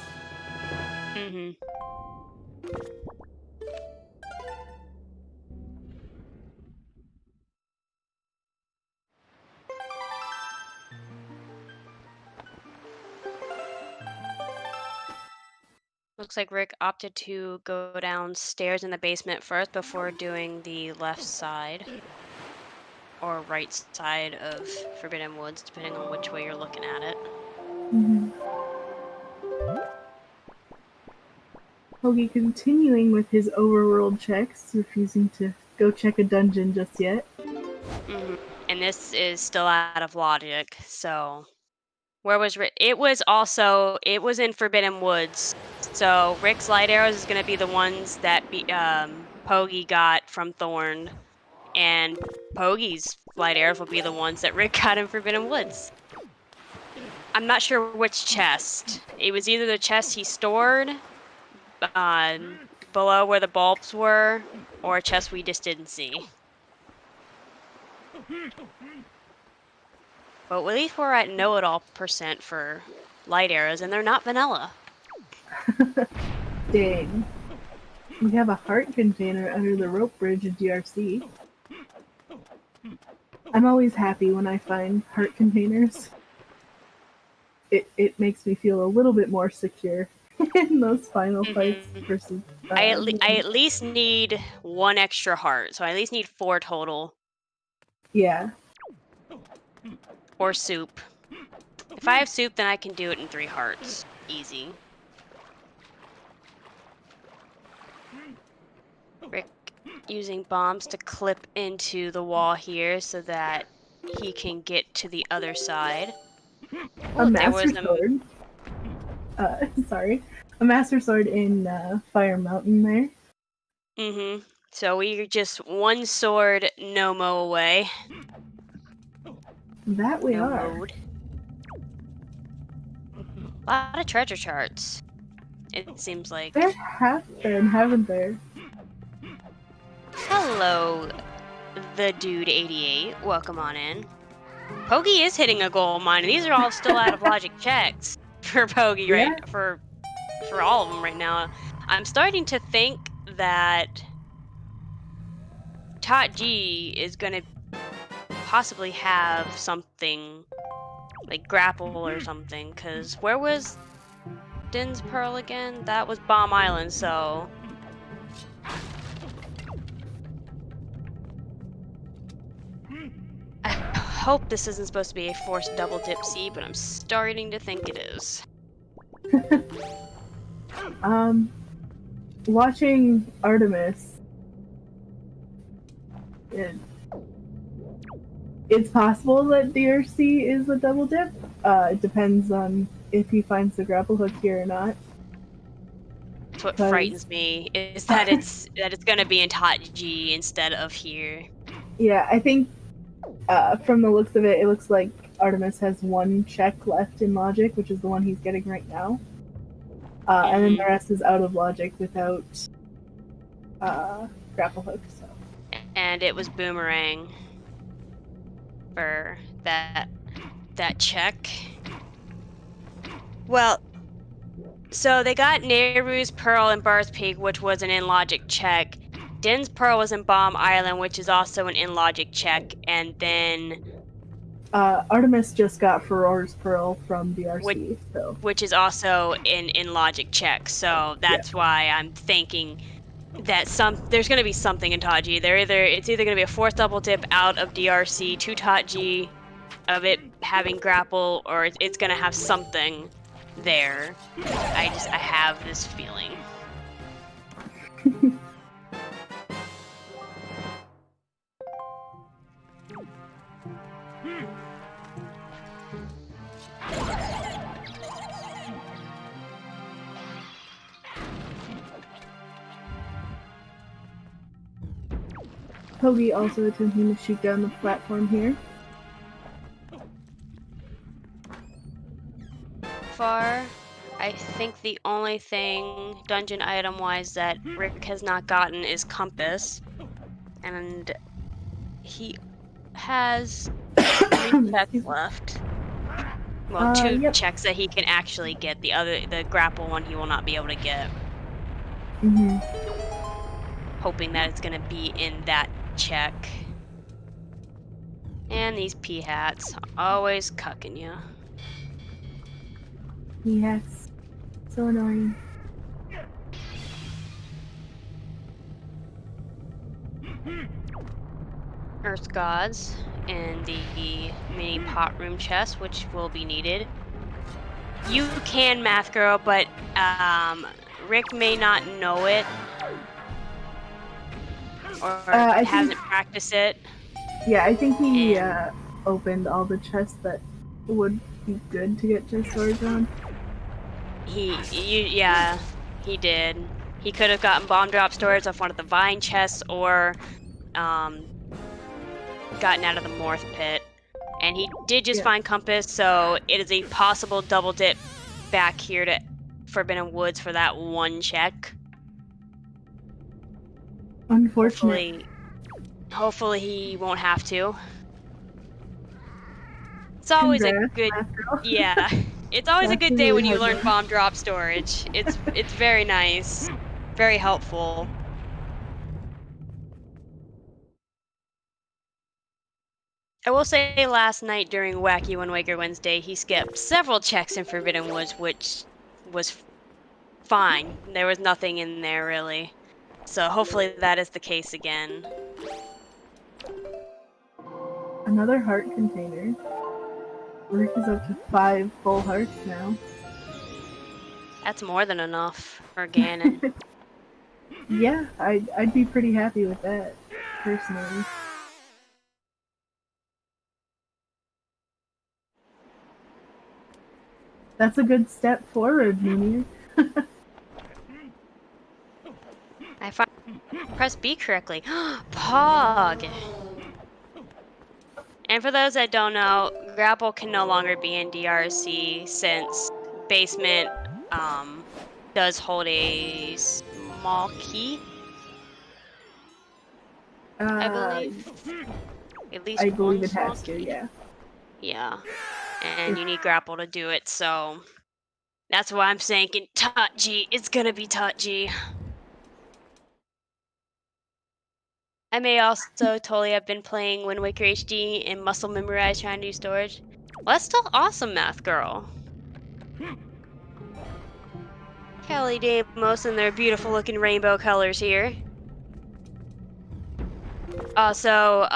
Speaker 3: Looks like Rick opted to go downstairs in the basement first before doing the left side or right side of Forbidden Woods, depending on which way you're looking at it.
Speaker 2: Pogi continuing with his overworld checks, refusing to go check a dungeon just yet.
Speaker 3: And this is still out of logic, so where was Rick? It was in Forbidden Woods. So Rick's light arrows is going to be the ones that Pogi got from Thorn, and Pogi's light arrows will be the ones that Rick got in Forbidden Woods. I'm not sure which chest. It was either the chest he stored below where the bulbs were, or a chest we just didn't see. But at least we're at know-it-all % for light arrows, and they're not vanilla.
Speaker 2: Dang. We have a heart container under the rope bridge of DRC. I'm always happy when I find heart containers. It makes me feel a little bit more secure in those final fights versus...
Speaker 3: I at least need 1 extra heart, so I at least need 4 total.
Speaker 2: Yeah.
Speaker 3: Or soup. If I have soup, then I can do it in 3 hearts. Easy. Rick using bombs to clip into the wall here so that he can get to the other side.
Speaker 2: A master sword. Sorry. A master sword in Fire Mountain there.
Speaker 3: Mm-hmm. So we're just 1 sword no-mo away.
Speaker 2: That we are.
Speaker 3: Mode. A lot of treasure charts, it seems like.
Speaker 2: There have been, haven't there?
Speaker 3: Hello, the dude 88. Welcome on in. Pogi is hitting a gold mine, and these are all still out of logic checks for Pogi, right? For all of them right now. I'm starting to think that Tot G is gonna possibly have something like grapple or something, because where was Din's Pearl again? That was Bomb Island, so I hope this isn't supposed to be a forced double dip C, but I'm starting to think it is.
Speaker 2: Watching Artemis, it's possible that DRC is a double dip. It depends on if he finds the grapple hook here or not.
Speaker 3: That's what frightens me, is that it's gonna be in Tot G instead of here. Yeah,
Speaker 2: I think from the looks of it, it looks like Artemis has 1 check left in logic, which is the one he's getting right now. And then the rest is out of logic without grapple hook. So.
Speaker 3: And it was Boomerang for that check. Well, so they got Nehru's Pearl and Bar's Peak, which was an in-logic check. Din's Pearl was in Bomb Island, which is also an in-logic check, and then
Speaker 2: Artemis just got Furor's Pearl from DRC,
Speaker 3: which is also an in-logic check. So that's why I'm thinking that there's going to be something in Tot G. It's either going to be a forced double dip out of DRC to Tot G of it having grapple, or it's going to have something there. I have this feeling.
Speaker 2: Pogi also attempting to shoot down the platform here.
Speaker 3: Far, I think the only thing dungeon item wise that Rick has not gotten is compass, and he has 3 checks left. Well, 2 checks that he can actually get. The grapple one he will not be able to get. Hoping that it's gonna be in that check. And these pea hats, always cucking you.
Speaker 2: Yes, so annoying.
Speaker 3: Earth Gods in the mini pot room chest, which will be needed. You can Math Girl, but Rick may not know it. Or hasn't practiced it.
Speaker 2: Yeah, I think he opened all the chests that would be good to get chest swords on.
Speaker 3: He did. He could have gotten bomb drop swords off one of the vine chests, or gotten out of the Morth pit And he did just find compass, so it is a possible double dip back here to Forbidden Woods for that one check.
Speaker 2: Unfortunate.
Speaker 3: Hopefully he won't have to. It's always a good, yeah. It's always a good day when you learn bomb drop storage. It's very nice, very helpful. I will say last night during Wacky Wind Waker Wednesday, he skipped several checks in Forbidden Woods, which was fine. There was nothing in there really. So hopefully that is the case again.
Speaker 2: Another heart container. Rick is up to 5 full hearts now.
Speaker 3: That's more than enough for Ganon.
Speaker 2: Yeah, I'd be pretty happy with that, personally. That's a good step forward, Mimir.
Speaker 3: I pressed B correctly. Pog! And for those that don't know, Grapple can no longer be in DRC since Basement does hold a small key. I believe. At least
Speaker 2: I believe
Speaker 3: one
Speaker 2: it has
Speaker 3: small
Speaker 2: to,
Speaker 3: key.
Speaker 2: yeah.
Speaker 3: Yeah. And you need Grapple to do it, so that's why I'm saying Touchy. It's gonna be touchy. I may also totally have been playing Wind Waker HD and muscle memorize trying to do storage. Well, that's still awesome, math girl. Kelly Damos and their beautiful looking rainbow colors here. Also,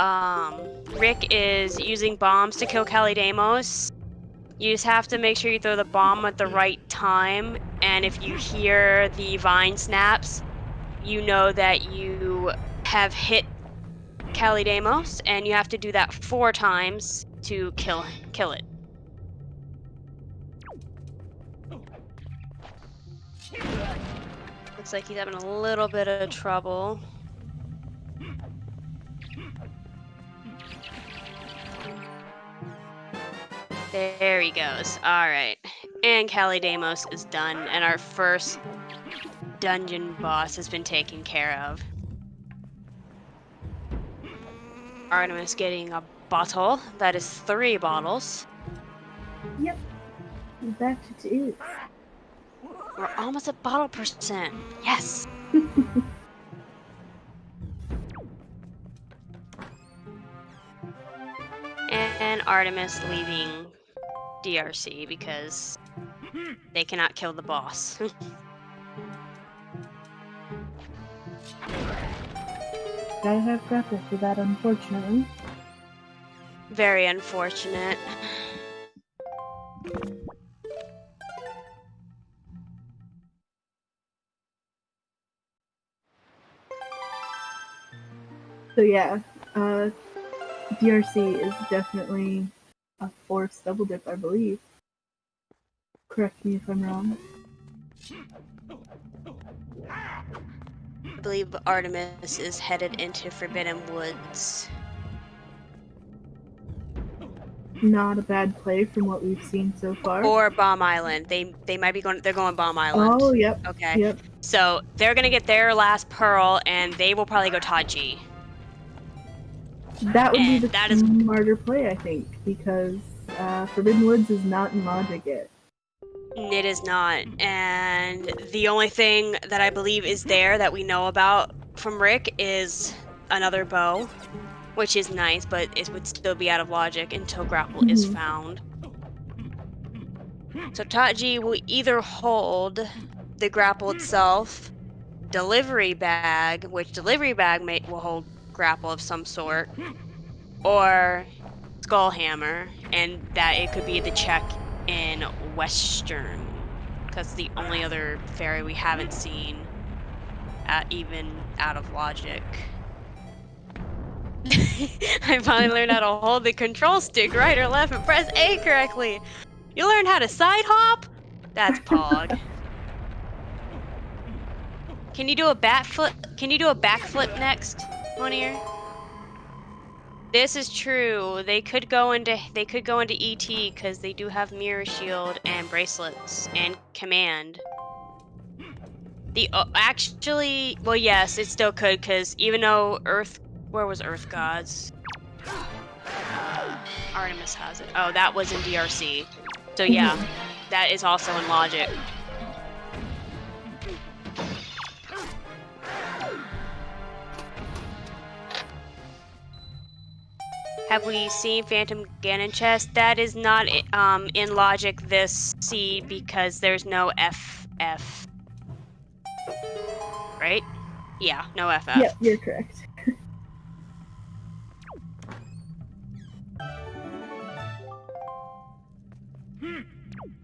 Speaker 3: Rick is using bombs to kill Kelly Damos. You just have to make sure you throw the bomb at the right time, and if you hear the vine snaps, you know that you have hit Kelly Damos, and you have to do that 4 times to kill it. Looks like he's having a little bit of trouble. There he goes. Alright. And Kelly Damos is done, and our first dungeon boss has been taken care of. Artemis getting a bottle. That is 3 bottles.
Speaker 2: Yep. Back to 2.
Speaker 3: We're almost at bottle percent. Yes! And Artemis leaving DRC because they cannot kill the boss.
Speaker 2: Gotta have grapple for that, unfortunately.
Speaker 3: Very unfortunate.
Speaker 2: So yeah, DRC is definitely a forced double dip, I believe. Correct me if I'm wrong.
Speaker 3: I believe Artemis is headed into Forbidden Woods.
Speaker 2: Not a bad play from what we've seen so far.
Speaker 3: Or Bomb Island. They might be going. They're going Bomb Island.
Speaker 2: Oh, yep.
Speaker 3: Okay.
Speaker 2: Yep.
Speaker 3: So they're gonna get their last pearl, and they will probably go Taji.
Speaker 2: That would be
Speaker 3: And
Speaker 2: the
Speaker 3: that is-
Speaker 2: smarter play, I think, because Forbidden Woods is not in logic yet.
Speaker 3: It is not, and the only thing that I believe is there that we know about from Rick is another bow, which is nice, but it would still be out of logic until Grapple is found. So Taji will either hold the Grapple itself, Delivery Bag, which Delivery Bag will hold Grapple of some sort, or Skull Hammer, and that it could be the check in Western, because the only other fairy we haven't seen even out of logic. I finally learned how to hold the control stick right or left and press A correctly. You learned how to side hop? That's Pog. Can you do a backflip? Can you do a backflip next, Monier? This is true. They could go into ET because they do have mirror shield and bracelets and command. Actually, well, yes, it still could because even though where was Earth Gods? Artemis has it. Oh, that was in DRC. So yeah, that is also in logic. Have we seen Phantom Ganon chest? That is not in logic this seed because there's no FF. Right? Yeah, no FF.
Speaker 2: Yep, you're correct.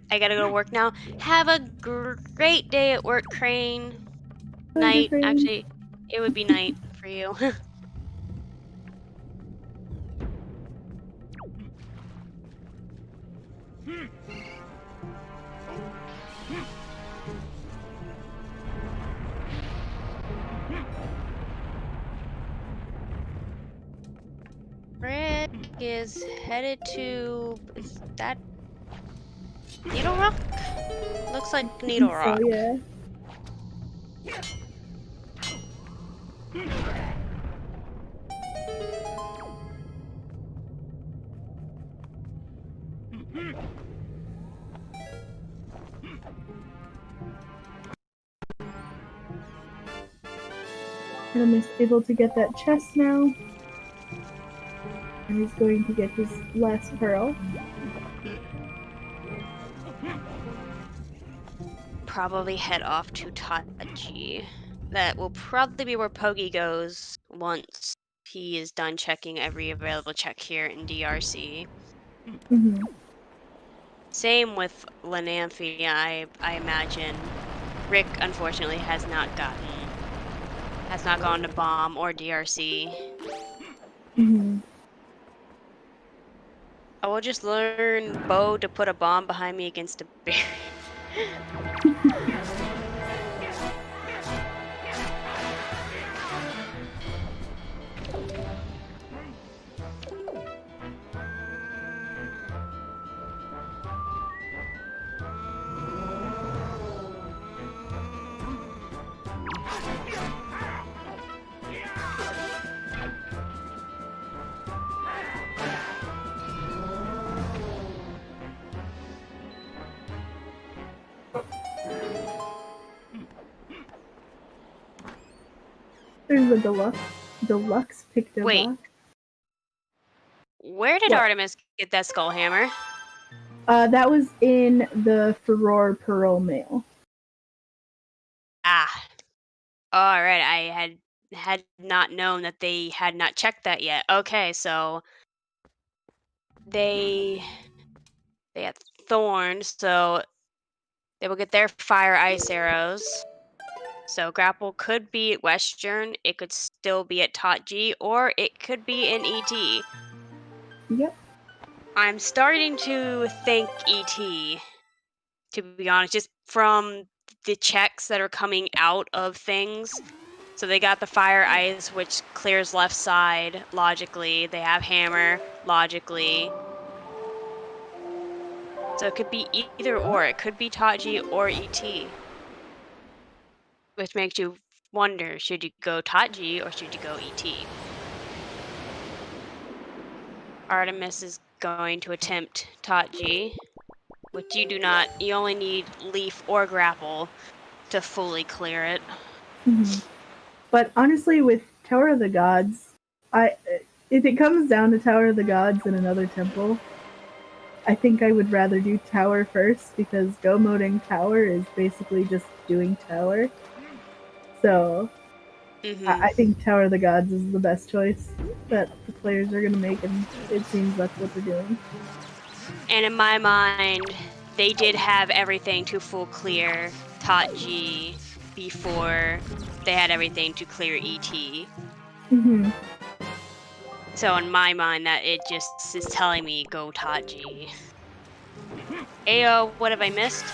Speaker 3: I gotta go to work now. Have a great day at work, Crane. Night.
Speaker 2: Crane.
Speaker 3: Actually, it would be night for you. Rick is headed to... Is that... Needle Rock? Looks like Needle Rock.
Speaker 2: So, yeah. Artemis able to get that chest now. And he's going to get his last pearl.
Speaker 3: Probably head off to Tachi. That will probably be where Pogi goes once he is done checking every available check here in DRC. Same with Lanamphy, I imagine. Rick, unfortunately, has not gone to Bomb or DRC. I will just learn Bo to put a bomb behind me against a bear.
Speaker 2: There's a deluxe picked up.
Speaker 3: Wait. Where did Artemis get that skull hammer?
Speaker 2: That was in the Furore Pearl mail.
Speaker 3: Ah. Alright, I had not known that they had not checked that yet. Okay, so they have thorns, so they will get their fire ice arrows. So grapple could be at Western, it could still be at Tachi, or it could be in ET.
Speaker 2: Yep.
Speaker 3: I'm starting to think ET, to be honest, just from the checks that are coming out of things. So they got the fire ice, which clears left side, logically. They have hammer, logically. So it could be either or. It could be Tachi or ET. Which makes you wonder, should you go Tachi or should you go ET? Artemis is going to attempt Tachi, which you only need leaf or grapple to fully clear it.
Speaker 2: But honestly, with Tower of the Gods, if it comes down to Tower of the Gods in another temple, I think I would rather do Tower first, because go moding Tower is basically just doing Tower. So, I think Tower of the Gods is the best choice that the players are going to make, and it seems that's what they're doing.
Speaker 3: And in my mind, they did have everything to full clear Tachi before they had everything to clear ET. So in my mind, that it just is telling me go Tachi. Ayo, what have I missed?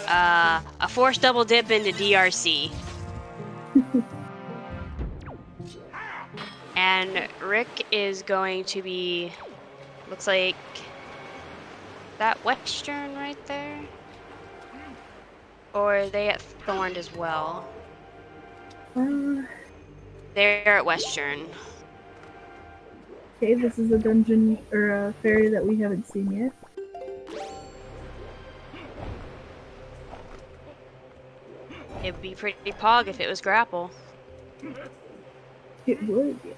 Speaker 3: A forced double dip into DRC. And Rick is going to be, looks like that Western right there? Or are they at Thorned as well? They're at Western.
Speaker 2: Okay, this is a dungeon or a fairy that we haven't seen yet.
Speaker 3: It'd be pretty pog if it was grapple.
Speaker 2: It would, yes.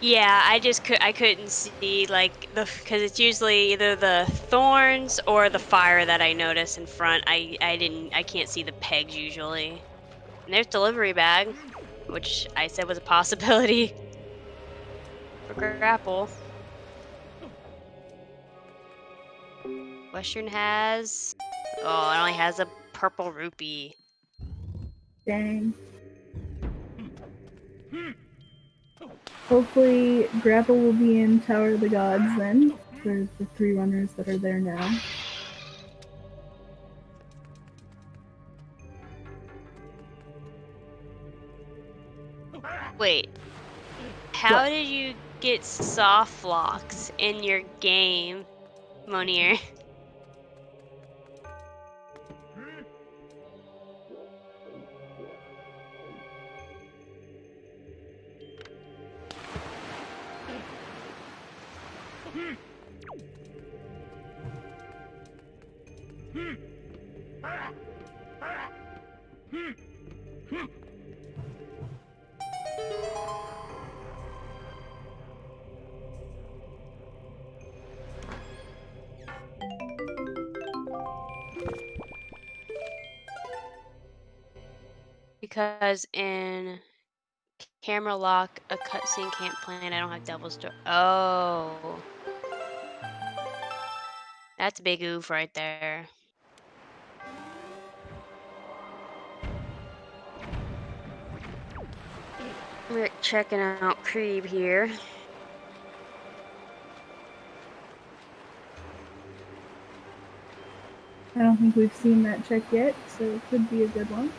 Speaker 3: Yeah, I couldn't see like because it's usually either the thorns or the fire that I notice in front. I can't see the pegs usually. And there's delivery bag, which I said was a possibility for grapple. Western has, oh, it only has a purple rupee.
Speaker 2: Dang. Hopefully, grapple will be in Tower of the Gods then, for the 3 runners that are there now.
Speaker 3: Wait, how
Speaker 2: What?
Speaker 3: did you get soft locks in your game, Monier? Because in camera lock, a cutscene can't plan. I don't have Devil's Door. Oh. That's a big oof right there. We're checking out Creeb here.
Speaker 2: I don't think we've seen that check yet, so it could be a good one.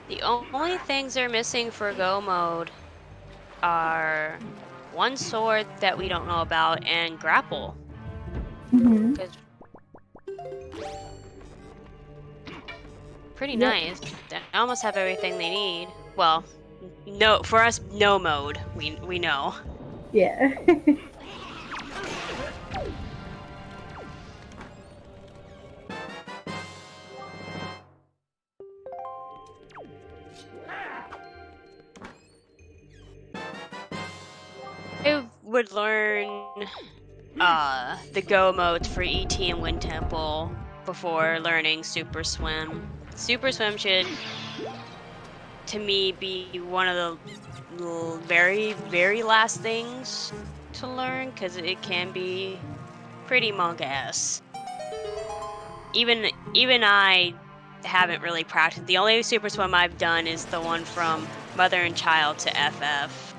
Speaker 3: The only things they're missing for go mode are one sword that we don't know about and grapple.
Speaker 2: Mm-hmm.
Speaker 3: Pretty
Speaker 2: Yep.
Speaker 3: nice. They almost have everything they need. Well, no, for us, no mode. We know.
Speaker 2: Yeah.
Speaker 3: I would learn the go modes for ET and Wind Temple before learning Super Swim. Super Swim should, to me, be one of the very, very last things to learn because it can be pretty monk-ass. Even I haven't really practiced. The only Super Swim I've done is the one from Mother and Child to FF.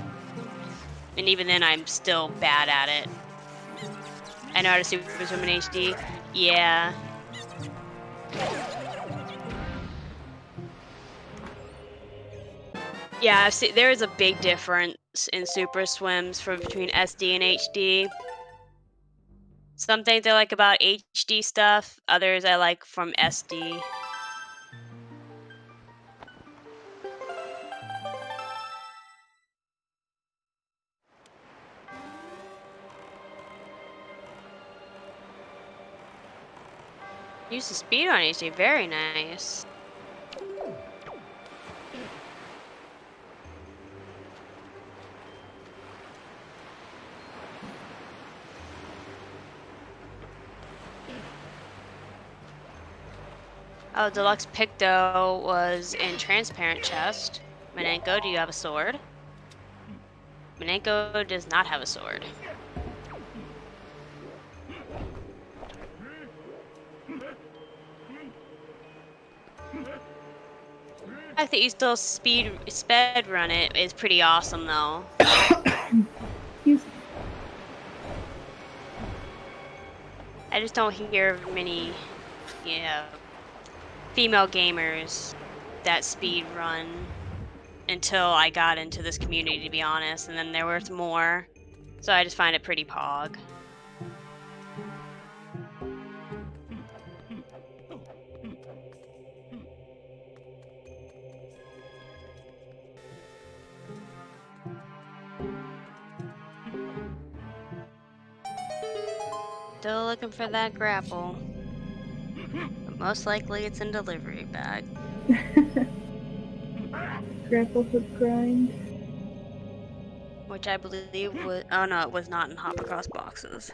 Speaker 3: And even then, I'm still bad at it. I know how to Super Swim in HD. Yeah. Yeah, there is a big difference in Super Swims between SD and HD. Some things I like about HD stuff, others I like from SD. Use the speed on HD, very nice. Oh, Deluxe Picto was in Transparent Chest. Manenko, do you have a sword? Manenko does not have a sword. The fact that you still sped run it is pretty awesome, though.
Speaker 2: Excuse me.
Speaker 3: I just don't hear many, female gamers that speed run until I got into this community, to be honest, and then there was more. So I just find it pretty pog. Still looking for that grapple. But most likely it's in delivery bag.
Speaker 2: Grapple hook grind.
Speaker 3: Which I believe was... Oh no, it was not in hop across boxes.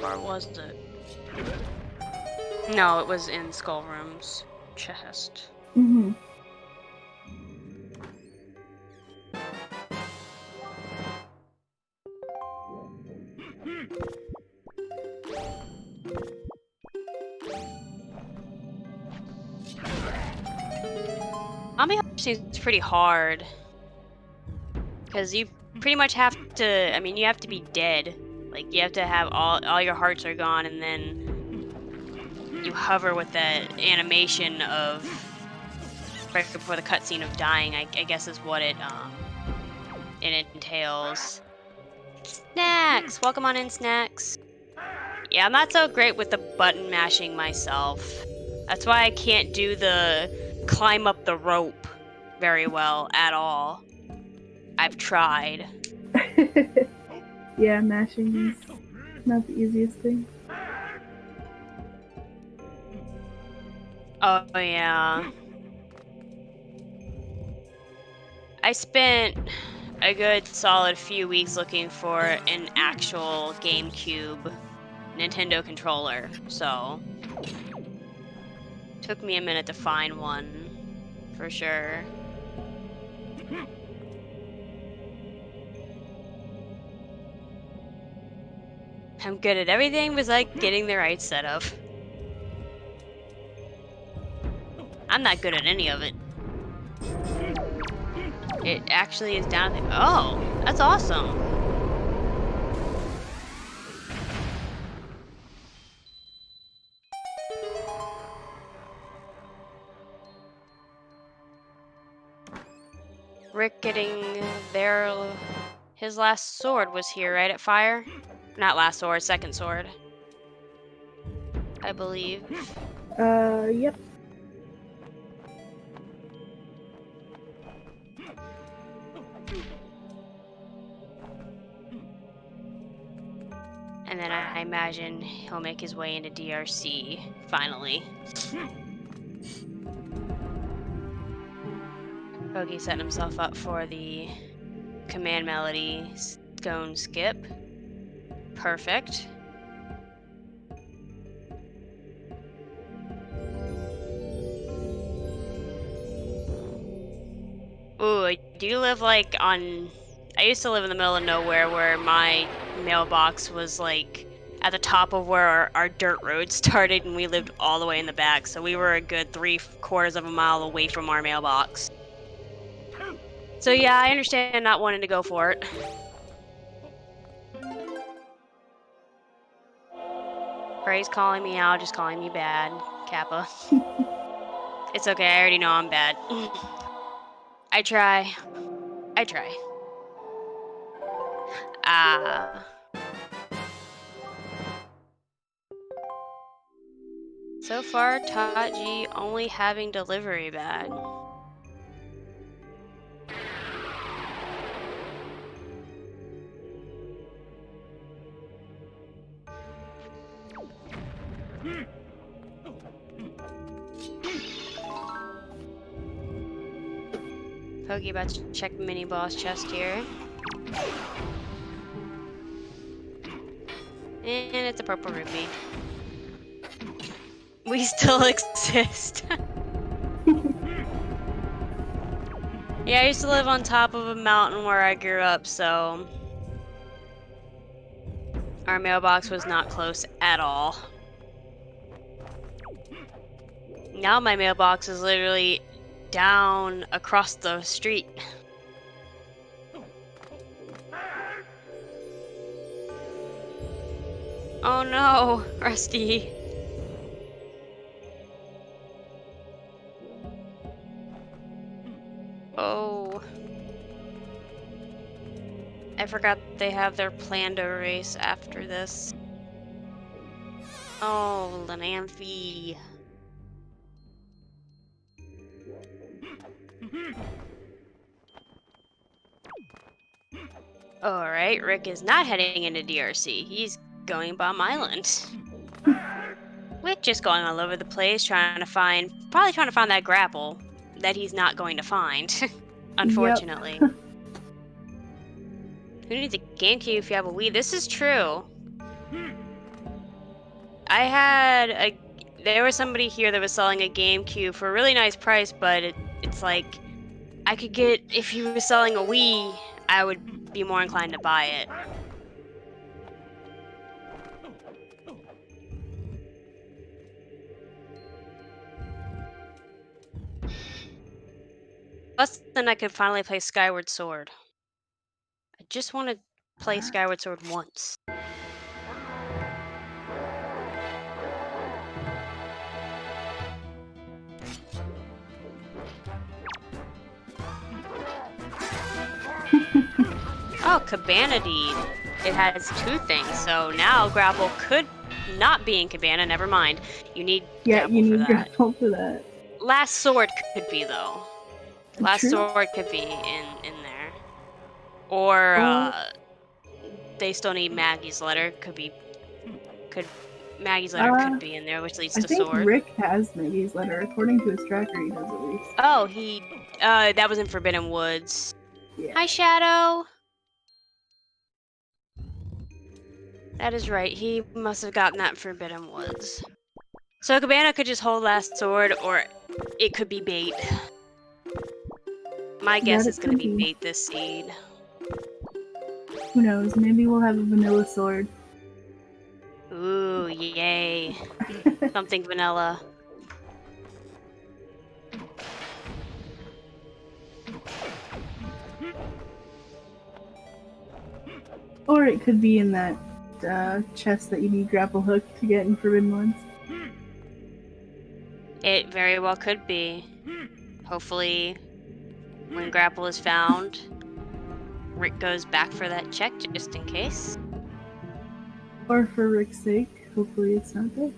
Speaker 3: Or was it? No, it was in Skullroom's chest.
Speaker 2: Mm-hmm.
Speaker 3: Zombie Hop seems pretty hard. Because you pretty much have to, I mean, you have to be dead. Like, you have to have all your hearts are gone, and then you hover with that animation of right before the cutscene of dying, I guess is what it entails. Snacks! Welcome on in, Snacks. Yeah, I'm not so great with the button mashing myself. That's why I can't do the climb up the rope very well at all. I've tried.
Speaker 2: Yeah, mashing is not the easiest thing.
Speaker 3: Oh, yeah. I spent a good solid few weeks looking for an actual GameCube Nintendo controller, so took me a minute to find one, for sure. I'm good at everything besides getting the right setup. I'm not good at any of it. It actually is down there. Oh, that's awesome. Rick getting his last sword was here, right, at fire? Not last sword, second sword. I believe.
Speaker 2: Yep.
Speaker 3: And then I imagine he'll make his way into DRC, finally. Bogey setting himself up for the command melody scone skip. Perfect. Ooh, I do live like on... I used to live in the middle of nowhere where my mailbox was like at the top of where our dirt road started, and we lived all the way in the back, so we were a good 3/4 of a mile away from our mailbox. So yeah, I understand not wanting to go for it. Prey's calling me out, just calling me bad. Kappa. It's okay, I already know I'm bad. I try. I try. So far, Taji only having delivery bag. Pokey about to check the mini boss chest here. And it's a purple rupee. We still exist. Yeah, I used to live on top of a mountain where I grew up, so our mailbox was not close at all. Now my mailbox is literally down across the street. Oh no, Rusty. I forgot they have their Plando race after this. Oh, Lanamphy. Alright, Rick is not heading into DRC. He's going Bomb Island. Rick just going all over the place, probably trying to find that grapple that he's not going to find, unfortunately.
Speaker 2: Yep.
Speaker 3: Who needs a GameCube if you have a Wii? This is true. There was somebody here that was selling a GameCube for a really nice price, but it's like, if he was selling a Wii, I would be more inclined to buy it. Plus, then I could finally play Skyward Sword. I just want to play Skyward Sword once. Oh, Cabana Deed. It has 2 things, so now grapple could not be in Cabana, never mind. You need
Speaker 2: grapple for that.
Speaker 3: Last Sword could be, though. Last
Speaker 2: True.
Speaker 3: Sword could be in there. Or, they still need Maggie's Letter. Maggie's Letter could be in there, which leads to Sword.
Speaker 2: I think Rick has Maggie's Letter. According to his tracker, he does at least.
Speaker 3: Oh, that was in Forbidden Woods.
Speaker 2: Yeah.
Speaker 3: Hi, Shadow! That is right, he must have gotten that in Forbidden Woods. So Cabana could just hold Last Sword, or it could be bait. My guess is gonna be bait this seed.
Speaker 2: Who knows? Maybe we'll have a vanilla sword.
Speaker 3: Ooh, yay. Something vanilla.
Speaker 2: Or it could be in that chest that you need grapple hook to get in Forbidden Woods.
Speaker 3: It very well could be. Hopefully, when grapple is found, Rick goes back for that check just in case.
Speaker 2: Or for Rick's sake, hopefully it's not there.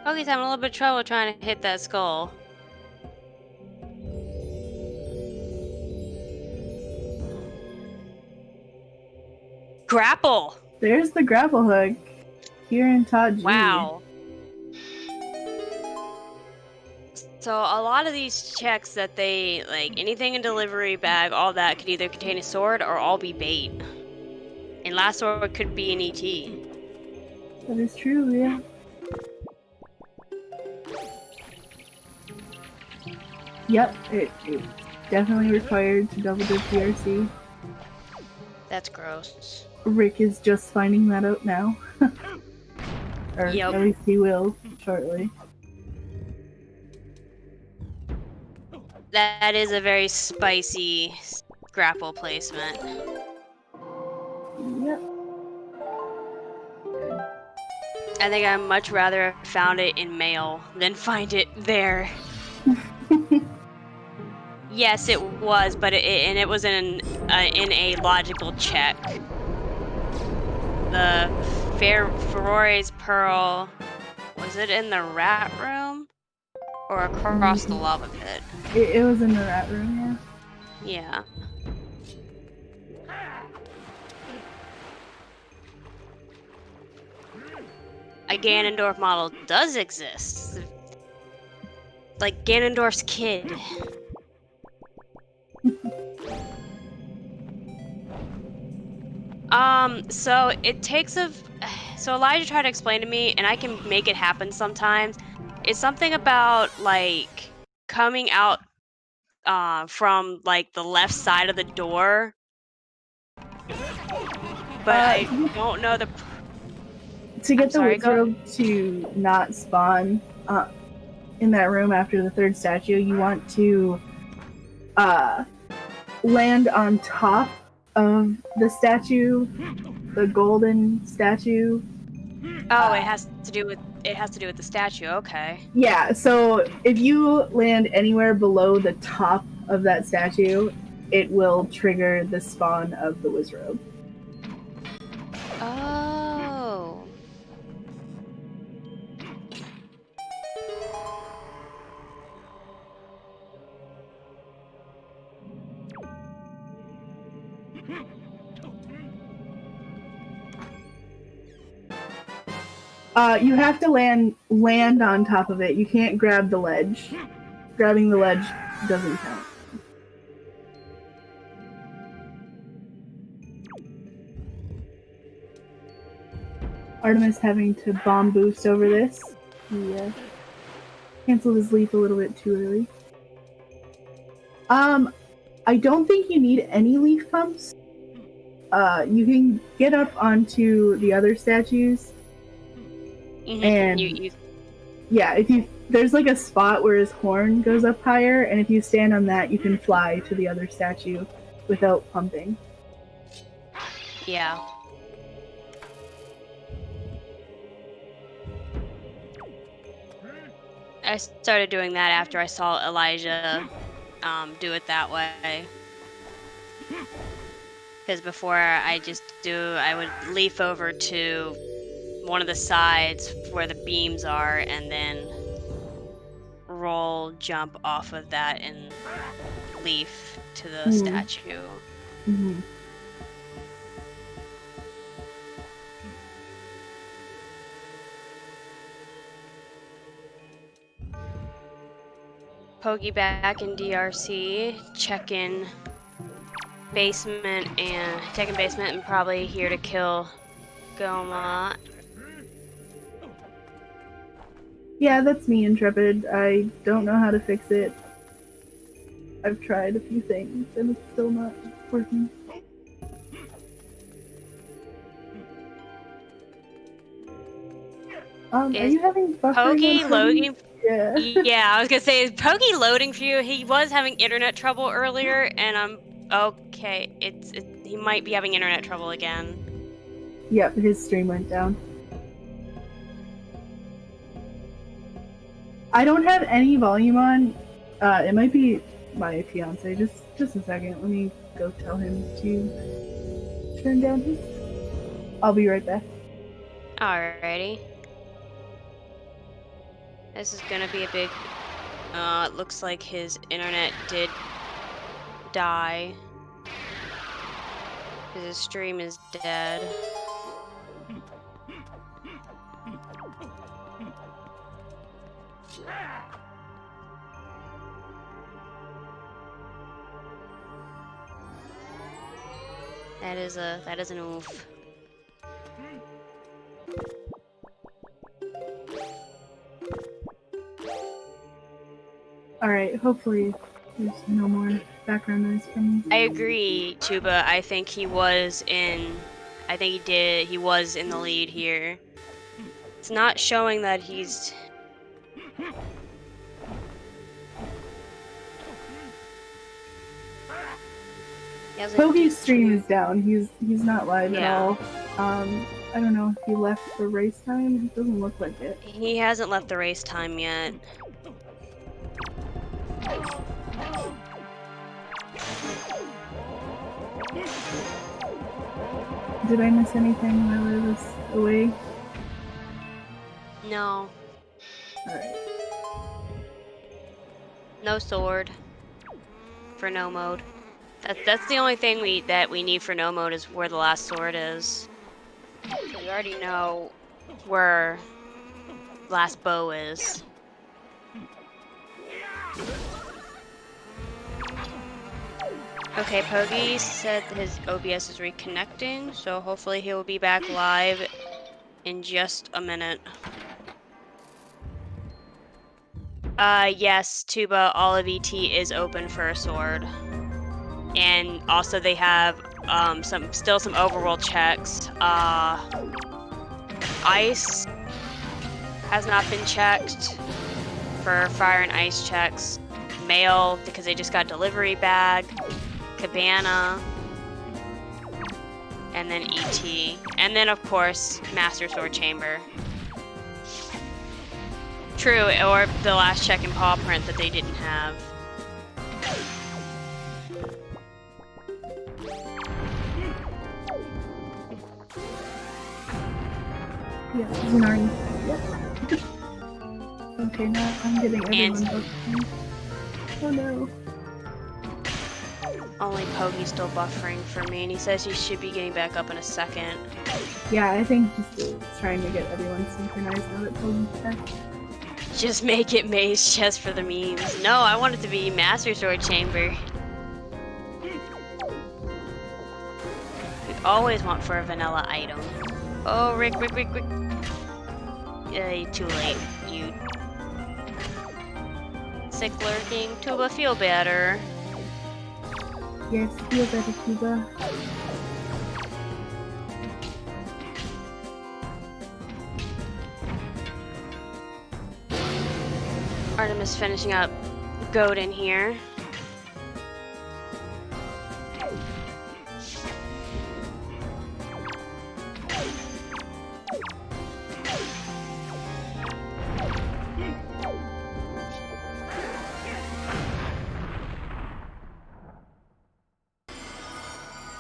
Speaker 3: Oh, he's having a little bit of trouble trying to hit that skull. Grapple!
Speaker 2: There's the grapple hook. Here in Todd G.
Speaker 3: Wow. So a lot of these checks that they, like, anything in delivery bag, all that, could either contain a sword or all be bait. And Last Sword could be an ET.
Speaker 2: That is true, yeah. Yep, it's definitely required to double dip DRC.
Speaker 3: That's gross.
Speaker 2: Rick is just finding that out now. Or
Speaker 3: Yep.
Speaker 2: at least he will shortly.
Speaker 3: That is a very spicy grapple placement.
Speaker 2: Yep.
Speaker 3: I think I'd much rather have found it in mail than find it there. Yes, it was, but it was in a logical check. The Ferore's Pearl, was it in the rat room or across the lava pit?
Speaker 2: It was in the rat room,
Speaker 3: Yeah. A Ganondorf model does exist. Like Ganondorf's kid. So it takes so Elijah tried to explain to me, and I can make it happen sometimes. It's something about, like, coming out from, like, the left side of the door. But I don't know the...
Speaker 2: To get the
Speaker 3: sorry, go
Speaker 2: wizard to not spawn in that room after the third statue, you want to land on top of the statue, the golden statue.
Speaker 3: Oh, it has to do with the statue. Okay.
Speaker 2: Yeah, so if you land anywhere below the top of that statue, it will trigger the spawn of the Wizrobe.
Speaker 3: Oh.
Speaker 2: You have to land on top of it. You can't grab the ledge. Grabbing the ledge doesn't count. Artemis having to bomb boost over this. He canceled his leap a little bit too early. I don't think you need any leaf pumps. You can get up onto the other statues.
Speaker 3: Mm-hmm.
Speaker 2: And yeah, there's like a spot where his horn goes up higher, and if you stand on that, you can fly to the other statue without pumping.
Speaker 3: Yeah. I started doing that after I saw Elijah do it that way. Because before I would leaf over to one of the sides where the beams are and then jump off of that and leaf to the statue.
Speaker 2: Mm-hmm.
Speaker 3: Pokey back in DRC, checking basement and probably here to kill Goma.
Speaker 2: Yeah, that's me, Intrepid. I don't know how to fix it. I've tried a few things and it's still not working. Are you having buffering?
Speaker 3: Pokey loading?
Speaker 2: Yeah.
Speaker 3: Yeah, I was gonna say, is Pokey loading for you? He was having internet trouble earlier, and okay. He might be having internet trouble again.
Speaker 2: Yep, his stream went down. I don't have any volume on. It might be my fiance. Just a second. Let me go tell him to turn down his. I'll be right back.
Speaker 3: Alrighty. This is gonna be a big. It looks like his internet did die. His stream is dead. That is an oof.
Speaker 2: Alright, hopefully there's no more background noise from me.
Speaker 3: I agree, Tuba. I think he was in the lead here. It's not showing that he's...
Speaker 2: Pokey's stream is down. He's not live at all. I don't know if he left the race time. It doesn't look like it.
Speaker 3: He hasn't left the race time yet.
Speaker 2: Did I miss anything while I was away?
Speaker 3: No.
Speaker 2: Alright.
Speaker 3: No sword. For no mode. That's the only thing that we need for no mode is where the last sword is. So we already know where last bow is. Okay, Poggy said his OBS is reconnecting, so hopefully he will be back live in just a minute. Yes, Tuba, all of ET is open for a sword. And also they have still some overworld checks. Ice has not been checked for fire and ice checks. Mail, because they just got delivery bag. Cabana. And then ET. And then of course, Master Sword Chamber. True, or the last check in paw print that they didn't have.
Speaker 2: Yeah, he's an army. Yep. Okay, now I'm getting everyone
Speaker 3: And-
Speaker 2: buffed. Oh no.
Speaker 3: Only Pogi's still buffering for me, and he says he should be getting back up in a second.
Speaker 2: Yeah, I think just trying to get everyone synchronized now that Pogi's back.
Speaker 3: Just make it Maze Chest for the memes. No, I want it to be Master Sword Chamber. We always want for a vanilla item. Oh, Rick. You're too late. You sick lurking. Tuba, feel better.
Speaker 2: Yes, feel better, Cuba.
Speaker 3: Artemis finishing up Godin here.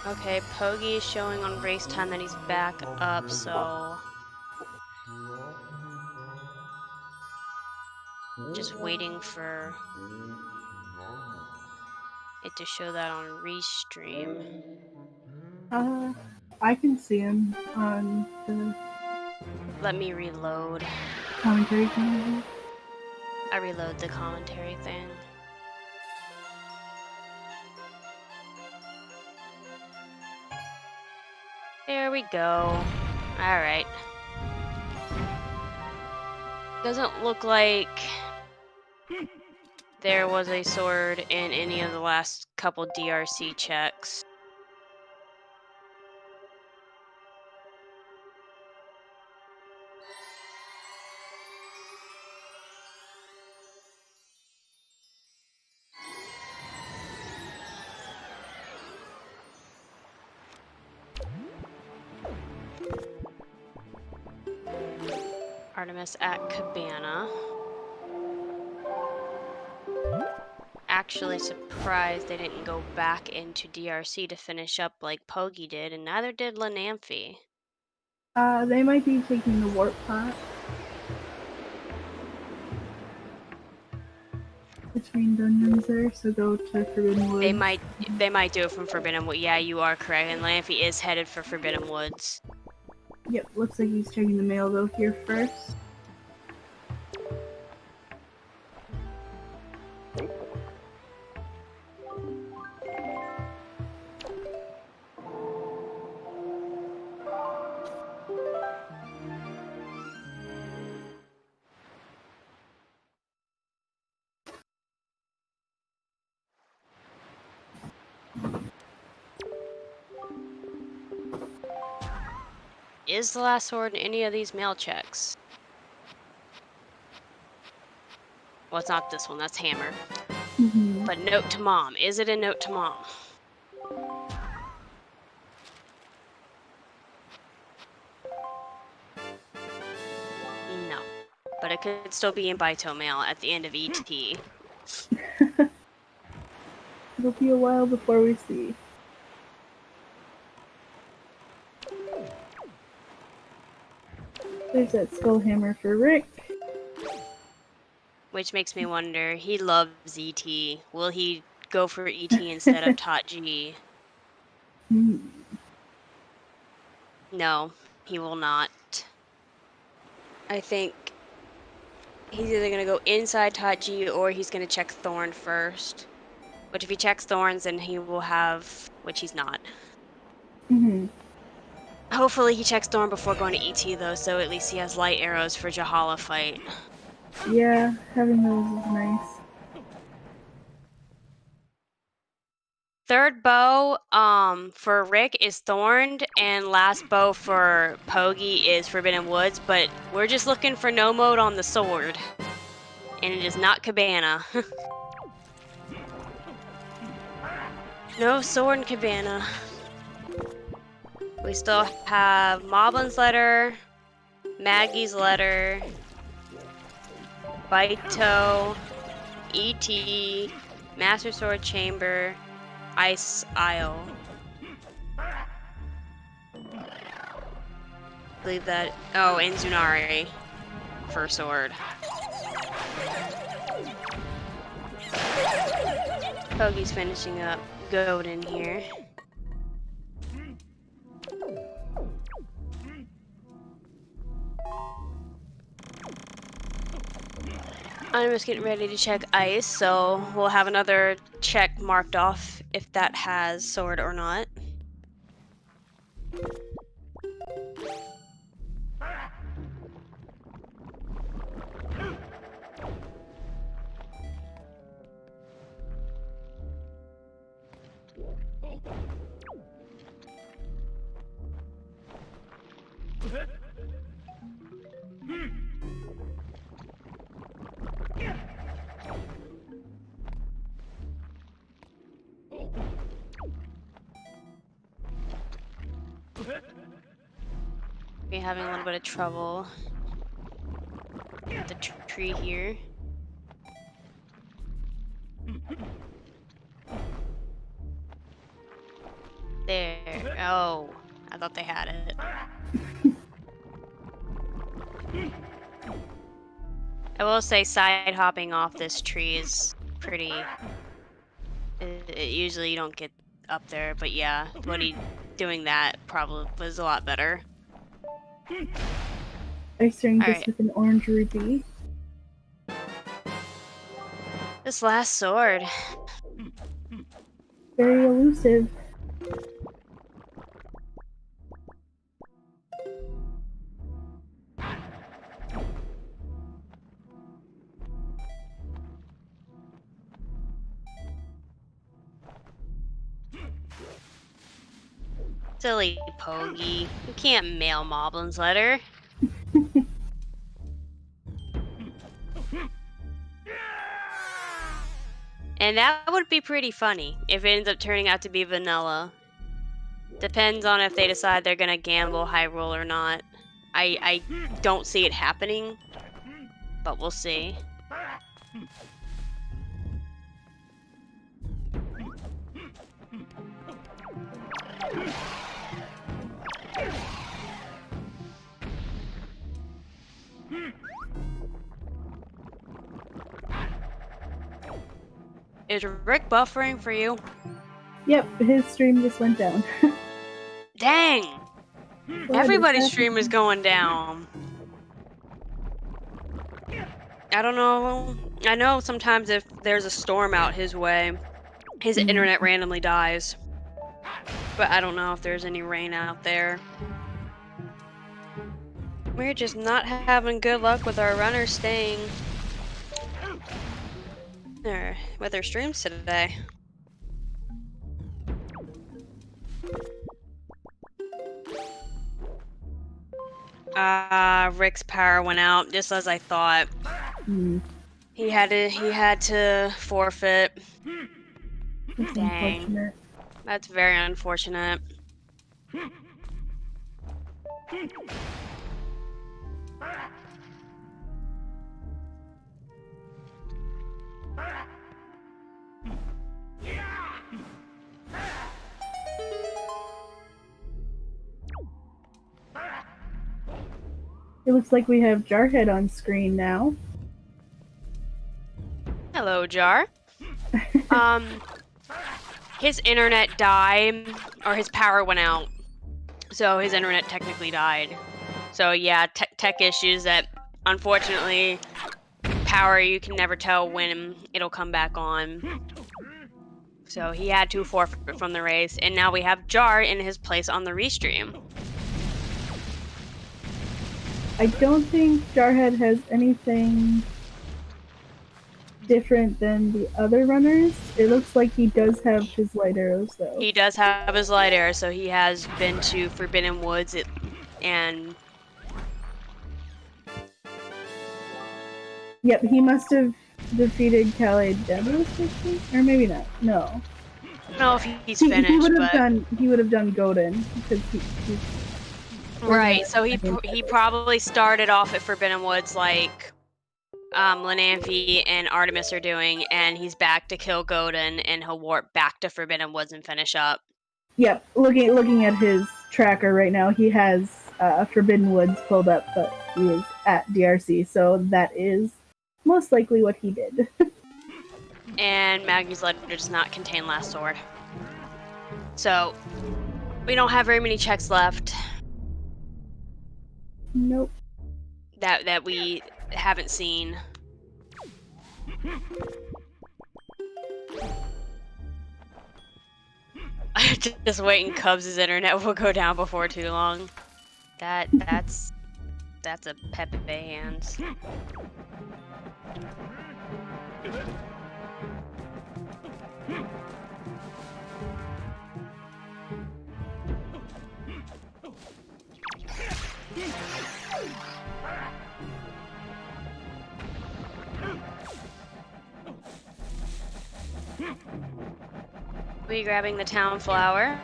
Speaker 3: Okay, Pogi is showing on race time that he's back up, so just waiting for it to show that on restream.
Speaker 2: I can see him on the
Speaker 3: Let me reload.
Speaker 2: commentary channel.
Speaker 3: I reload the commentary thing. There we go. Alright. Doesn't look like there was a sword in any of the last couple DRC checks. Artemis at Cabana. Actually surprised they didn't go back into DRC to finish up like Pogi did, and neither did Lanamphy.
Speaker 2: They might be taking the warp pot between dungeons there, so go to Forbidden Woods.
Speaker 3: They might do it from Forbidden Woods. Yeah, you are correct, and Lanamphy is headed for Forbidden Woods.
Speaker 2: Yep, looks like he's checking the mail though here first.
Speaker 3: Is the last sword in any of these mail checks? Well, it's not this one, that's Hammer.
Speaker 2: Mm-hmm.
Speaker 3: But Note to Mom. Is it a Note to Mom? No. But it could still be in Baito mail at the end of ET.
Speaker 2: It'll be a while before we see. There's that skull hammer for Rick.
Speaker 3: Which makes me wonder, he loves ET. Will he go for ET instead of Tot G? No, he will not. I think he's either going to go inside Tot G or he's going to check Thorn first. Which if he checks Thorns, then he will have, which he's not.
Speaker 2: Mm-hmm.
Speaker 3: Hopefully he checks Thorn before going to ET though, so at least he has light arrows for Jahala fight.
Speaker 2: Yeah, having those is nice.
Speaker 3: Third bow for Rick is Thorned, and last bow for Pogi is Forbidden Woods, but we're just looking for no mode on the sword. And it is not Cabana. No sword in Cabana. We still have Moblin's letter, Maggie's letter, Baito, E.T., Master Sword Chamber, Ice Isle. believe that. Oh, and Zunari for sword. Pogi's finishing up Godin here. I'm just getting ready to check ice, so we'll have another check marked off if that has sword or not. We're having a little bit of trouble with the tree here. There. Oh, I thought they had it. I will say side hopping off this tree is pretty... usually you don't get up there, but yeah, doing that probably was a lot better.
Speaker 2: Ice ring this
Speaker 3: Alright.
Speaker 2: with an orange rupee.
Speaker 3: This last sword.
Speaker 2: Very elusive.
Speaker 3: Silly Pogi. You can't mail Moblin's letter. And that would be pretty funny if it ends up turning out to be vanilla. Depends on if they decide they're gonna gamble Hyrule or not. I don't see it happening, but we'll see. Is Rick buffering for you?
Speaker 2: Yep, his stream just went down.
Speaker 3: Dang!
Speaker 2: What
Speaker 3: Everybody's
Speaker 2: is
Speaker 3: stream is going down. I don't know. I know sometimes if there's a storm out his way, his internet randomly dies. But I don't know if there's any rain out there. We're just not having good luck with our runners staying with their streams today. Rick's power went out just as I thought. He had to forfeit.
Speaker 2: That's
Speaker 3: Dang.
Speaker 2: unfortunate.
Speaker 3: That's very unfortunate.
Speaker 2: It looks like we have Jarhead on screen now.
Speaker 3: Hello, Jar. His internet died, or his power went out. So his internet technically died. So yeah, tech issues that, unfortunately, power, you can never tell when it'll come back on. So he had to forfeit from the race, and now we have Jar in his place on the restream.
Speaker 2: I don't think Jarhead has anything different than the other runners. It looks like he does have his light arrows, though.
Speaker 3: He does have his light arrow, so he has been to Forbidden Woods, and...
Speaker 2: Yep, he must have defeated Calais Devils, or maybe not. No.
Speaker 3: I don't know if he's
Speaker 2: He
Speaker 3: finished,
Speaker 2: would
Speaker 3: but...
Speaker 2: have done Godin because he's
Speaker 3: Right, so he probably started off at Forbidden Woods like Lenanfi and Artemis are doing, and he's back to kill Godin, and he'll warp back to Forbidden Woods and finish up.
Speaker 2: Yep, looking at his tracker right now, he has Forbidden Woods pulled up, but he is at DRC, so that is most likely what he did.
Speaker 3: And Maggie's letter does not contain Last Sword. So, we don't have very many checks left.
Speaker 2: Nope.
Speaker 3: That we haven't seen. Just waiting, Cubs' internet will go down before too long. That's a Pepe hands. We grabbing the town flower.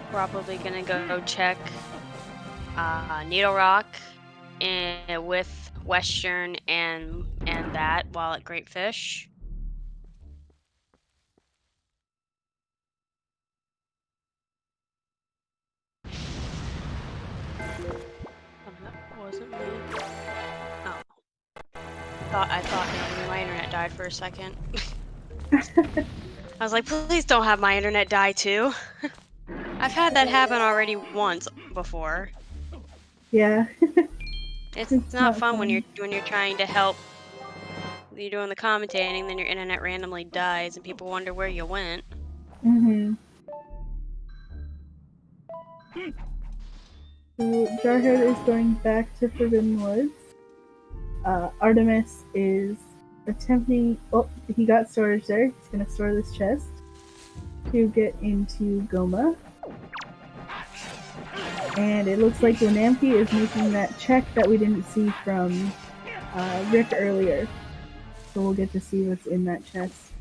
Speaker 3: Probably gonna go check Needle Rock and with Western and that while at Great Fish. Oh, that wasn't me. Oh. I thought maybe my internet died for a second. I was like, please don't have my internet die too. I've had that happen already once before.
Speaker 2: Yeah.
Speaker 3: It's not fun when you're trying to help. You're doing the commentating, then your internet randomly dies, and people wonder where you went.
Speaker 2: Mm-hmm. So Jarhead is going back to Forbidden Woods. Artemis is attempting. Oh, he got storage there. He's gonna store this chest to get into Goma. And it looks like Winampi is making that check that we didn't see from Rick earlier. So we'll get to see what's in that chest.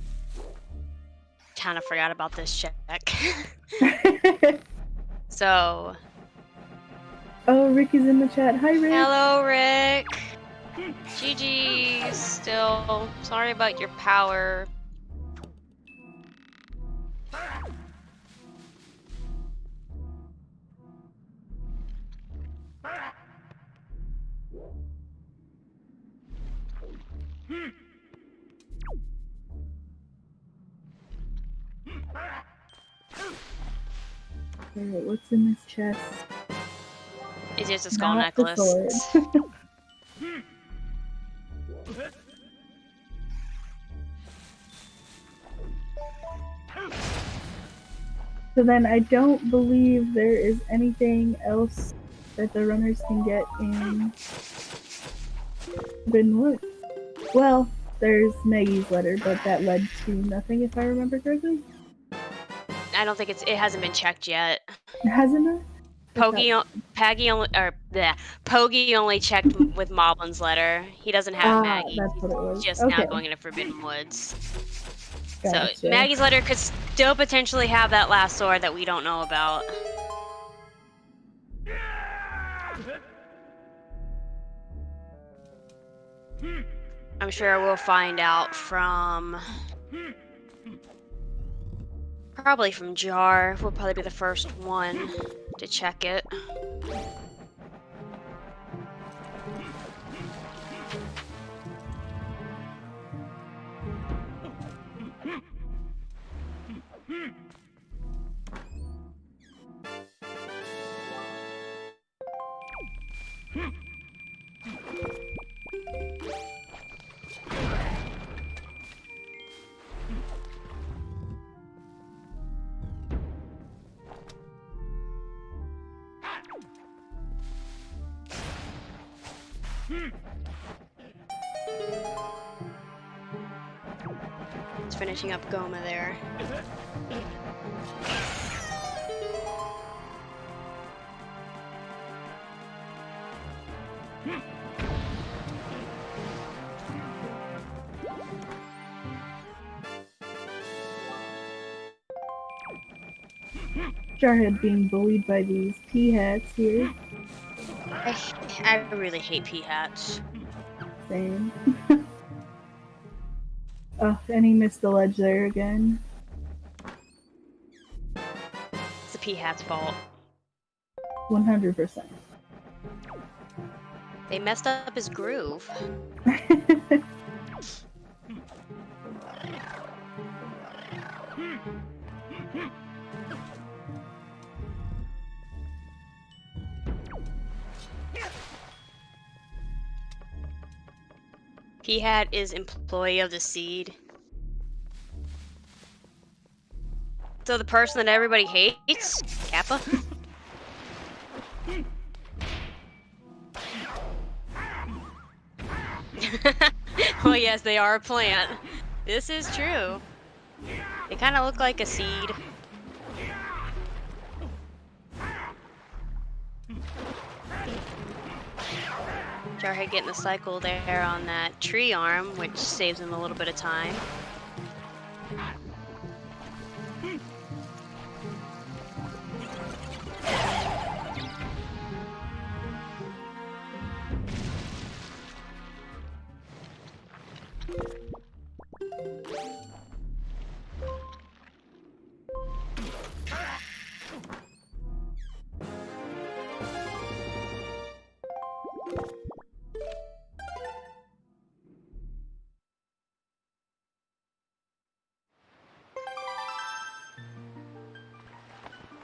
Speaker 3: Kind of forgot about this check. So.
Speaker 2: Oh, Rick is in the chat. Hi, Rick.
Speaker 3: Hello, Rick. GG. Still sorry about your power.
Speaker 2: Alright, what's in this chest?
Speaker 3: It's just a skull
Speaker 2: Not the
Speaker 3: necklace.
Speaker 2: sword. So then I don't believe there is anything else that the runners can get in Forbidden Woods. Well, there's Maggie's letter, but that led to nothing if I remember correctly.
Speaker 3: I don't think it hasn't been checked yet.
Speaker 2: It hasn't?
Speaker 3: Pogi only checked with Moblin's letter. He doesn't have Maggie.
Speaker 2: That's what it was.
Speaker 3: He's just
Speaker 2: Okay.
Speaker 3: now going into Forbidden Woods.
Speaker 2: Gotcha.
Speaker 3: So Maggie's letter could still potentially have that last sword that we don't know about. I'm sure we'll find out from probably from Jar. We'll probably be the first one to check it. It's finishing up Goma there.
Speaker 2: Jarhead being bullied by these P-hats here.
Speaker 3: I really hate P-hats.
Speaker 2: Same. Oh, and he missed the ledge there again.
Speaker 3: It's the P-hat's fault.
Speaker 2: 100%.
Speaker 3: They messed up his groove. P-Hat is employee of the seed. So the person that everybody hates? Kappa? Oh yes, they are a plant. This is true. They kind of look like a seed. Jarhead getting the cycle there on that tree arm, which saves him a little bit of time.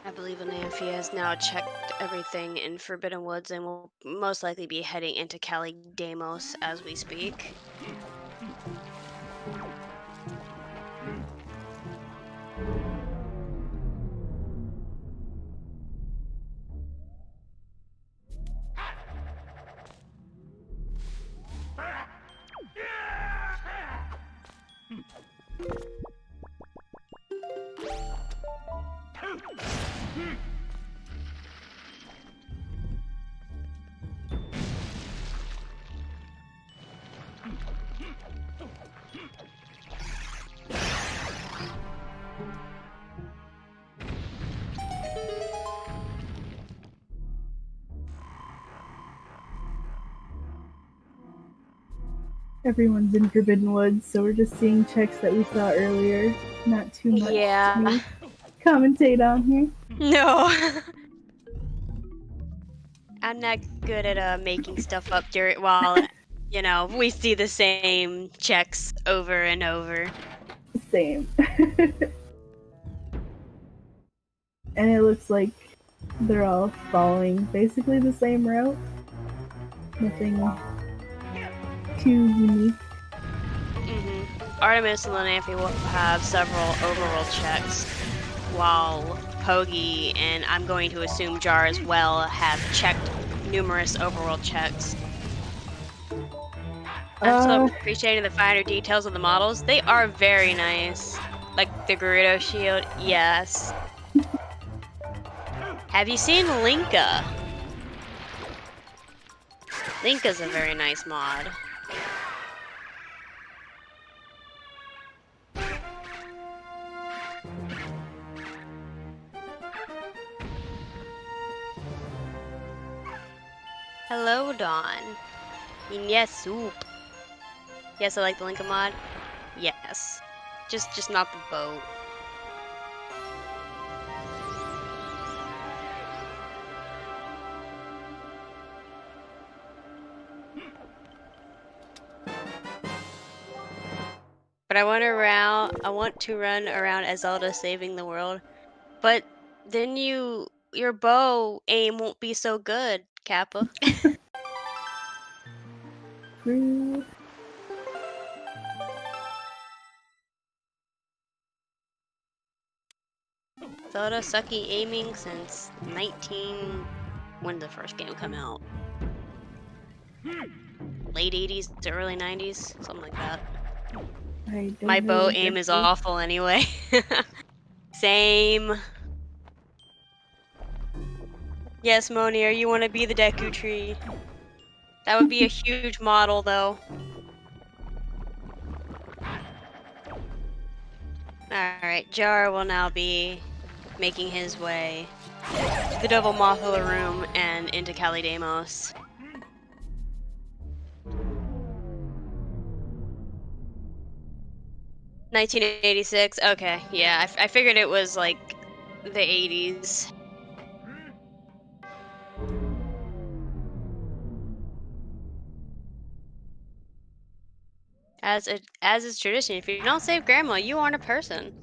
Speaker 3: I believe Anafi has now checked everything in Forbidden Woods and will most likely be heading into Cali Demos as we speak.
Speaker 2: Everyone's in Forbidden Woods, so we're just seeing checks that we saw earlier. Not too much
Speaker 3: Yeah.
Speaker 2: to commentate on here.
Speaker 3: No. I'm not good at making stuff up during while you know we see the same checks over and over.
Speaker 2: Same. And it looks like they're all following basically the same route. Nothing too unique.
Speaker 3: Artemis and Lanafi will have several overworld checks, while Pogi and I'm going to assume Jar as well have checked numerous overworld checks. I'm so appreciating the finer details of the models. They are very nice. Like the Gerudo shield, yes. Have you seen Linka? Linka's a very nice mod. Hello, Dawn. Yes, soup. Yes, I like the Linka mod. Yes. Just not the boat. But I want to run around as Zelda saving the world. But then your bow aim won't be so good, Kappa.
Speaker 2: True.
Speaker 3: Zelda sucky aiming since when did the first game come out? Late 80s to early 90s, something like that. My bow aim is awful anyway. Same. Yes, Monier, you want to be the Deku Tree. That would be a huge model, though. Alright, Jar will now be making his way to the Devil Mothula room and into Cali Demos. $1986. Okay, yeah, I figured it was like the 80s. As is tradition, if you don't save Grandma, you aren't a person.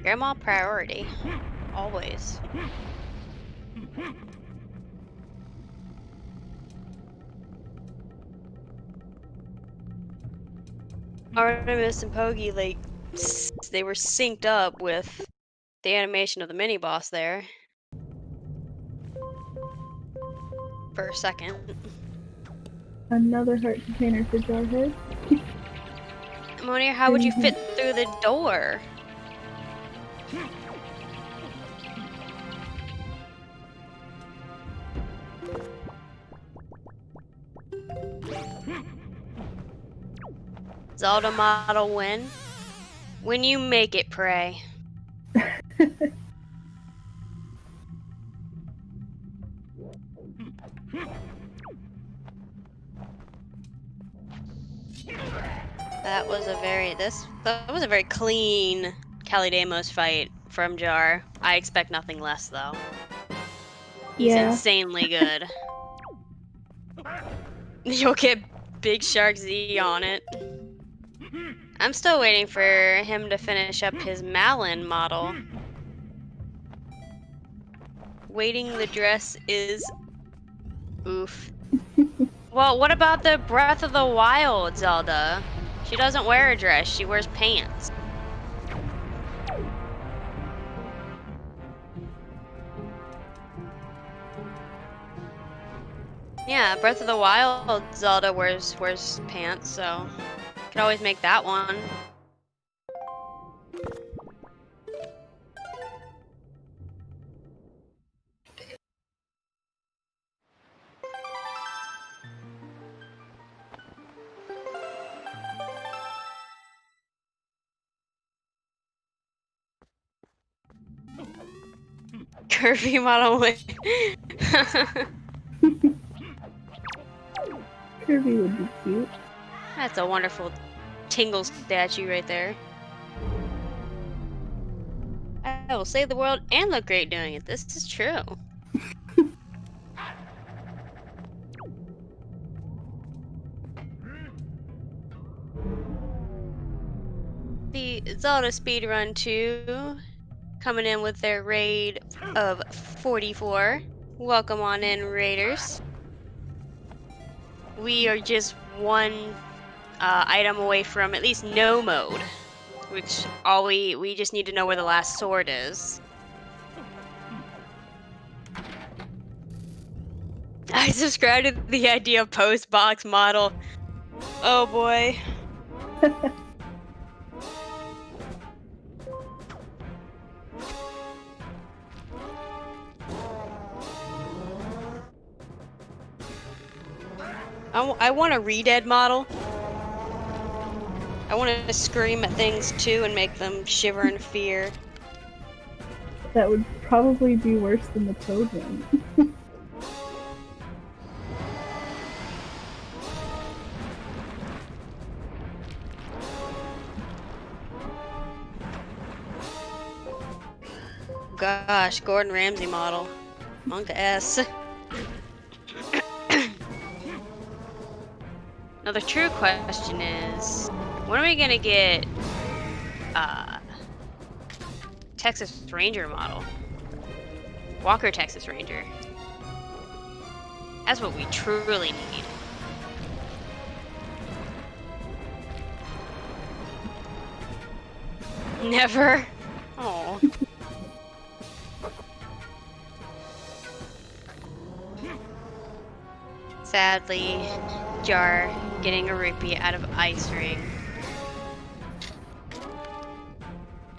Speaker 3: Grandma priority. Always. Artemis and Poggy, like, they were synced up with the animation of the mini boss there. For a second.
Speaker 2: Another heart container for Jarhead.
Speaker 3: Monir, how would you fit through the door? Zelda model win. When you make it, pray. That was a very clean Calidamos fight from Jar. I expect nothing less though. He's insanely good. You'll get Big Shark Z on it. I'm still waiting for him to finish up his Malin model. Waiting the dress is oof. Well, what about the Breath of the Wild Zelda? She doesn't wear a dress, she wears pants. Yeah, Breath of the Wild Zelda wears pants, so could always make that one. Curvy model with
Speaker 2: Kirby would be cute.
Speaker 3: That's a wonderful Tingle statue right there. I will save the world and look great doing it. This is true. The Zelda Speedrun 2 coming in with their raid of 44. Welcome on in, raiders. We are just one item away from at least no mode, which we just need to know where the last sword is. I subscribe to the idea of post-box model. Oh boy. I want a Redead model. I want to scream at things too and make them shiver in fear.
Speaker 2: That would probably be worse than the Toad one.
Speaker 3: Gosh, Gordon Ramsay model. Monk S. Now the true question is, when are we gonna get Texas Ranger model? Walker Texas Ranger. That's what we truly need. Never? Oh. Sadly, Jar getting a rupee out of Ice Ring.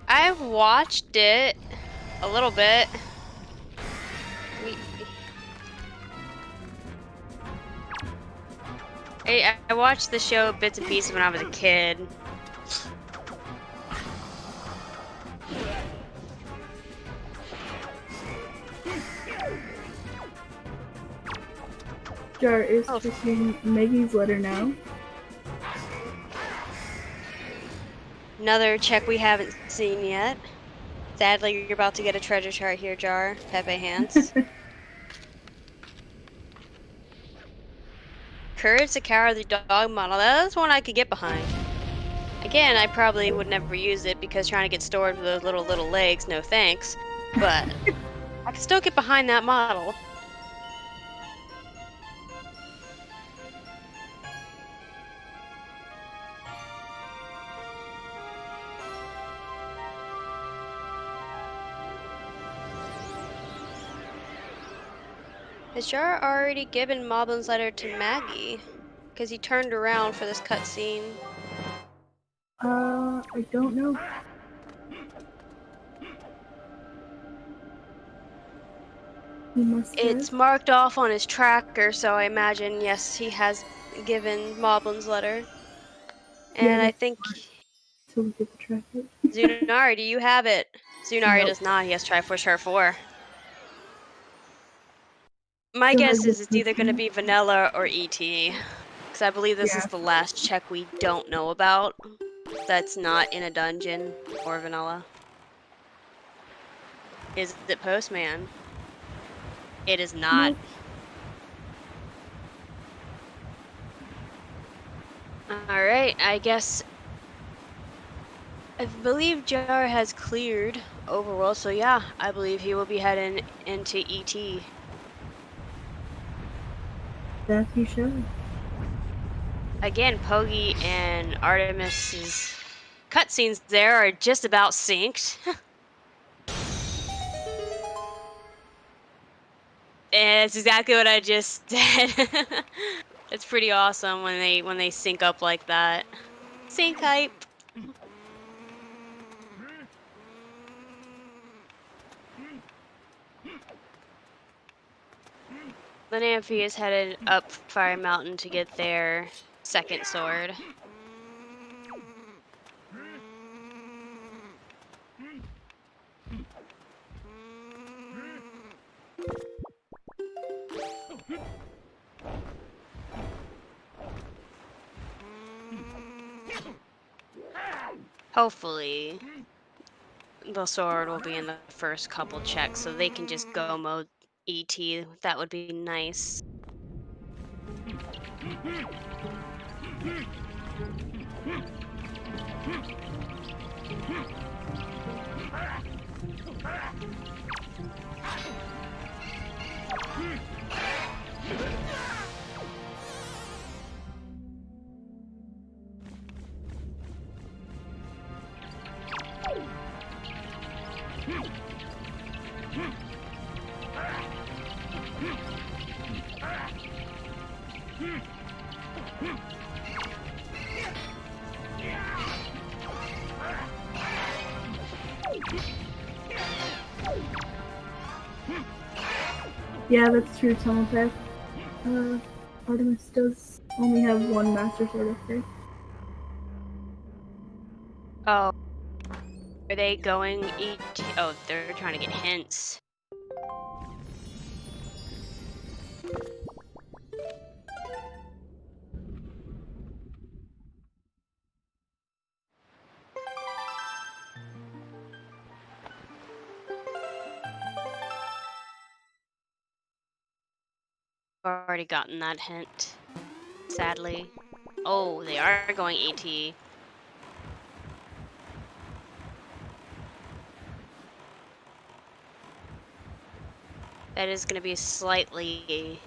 Speaker 3: I've watched it a little bit. I watched the show bits and pieces when I was a kid.
Speaker 2: Jar is checking Maggie's letter now.
Speaker 3: Another check we haven't seen yet. Sadly, you're about to get a treasure chart here, Jar. Pepe hands. Courage the Cowardly Dog model. That's one I could get behind. Again, I probably would never use it because trying to get stored with those little legs, no thanks. But I could still get behind that model. Has Jar already given Moblin's letter to Maggie? Because he turned around for this cutscene.
Speaker 2: I don't know. He must have.
Speaker 3: It's marked off on his tracker, so I imagine, yes, he has given Moblin's letter. And
Speaker 2: Yeah,
Speaker 3: I think...
Speaker 2: So we get the tracker.
Speaker 3: Zunari, do you have it? Zunari
Speaker 2: Nope.
Speaker 3: does not. He has Triforce Her 4. My
Speaker 2: Still
Speaker 3: guess
Speaker 2: has
Speaker 3: is
Speaker 2: the
Speaker 3: it's either going to
Speaker 2: cutscene.
Speaker 3: be Vanilla or ET. Because I believe this is
Speaker 2: Yeah.
Speaker 3: the last check we don't know about. That's not in a dungeon or Vanilla. Is it Postman? It is not.
Speaker 2: Nope.
Speaker 3: Alright, I guess... I believe Jar has cleared overall, so yeah, I believe he will be heading into ET.
Speaker 2: That he should.
Speaker 3: Again, Pogi and Artemis's cutscenes there are just about synced. And it's exactly what I just did. It's pretty awesome when they sync up like that. Sync hype. The Nymphy is headed up Fire Mountain to get their second sword. Hopefully, the sword will be in the first couple checks so they can just go mode ET. That would be nice.
Speaker 2: Yeah, that's true, Telepath. Artemis does only have one Master Sword up there.
Speaker 3: Oh. Are they going ET? Oh, they're trying to get hints. I've already gotten that hint, sadly. Oh, they are going ET. That is going to be slightly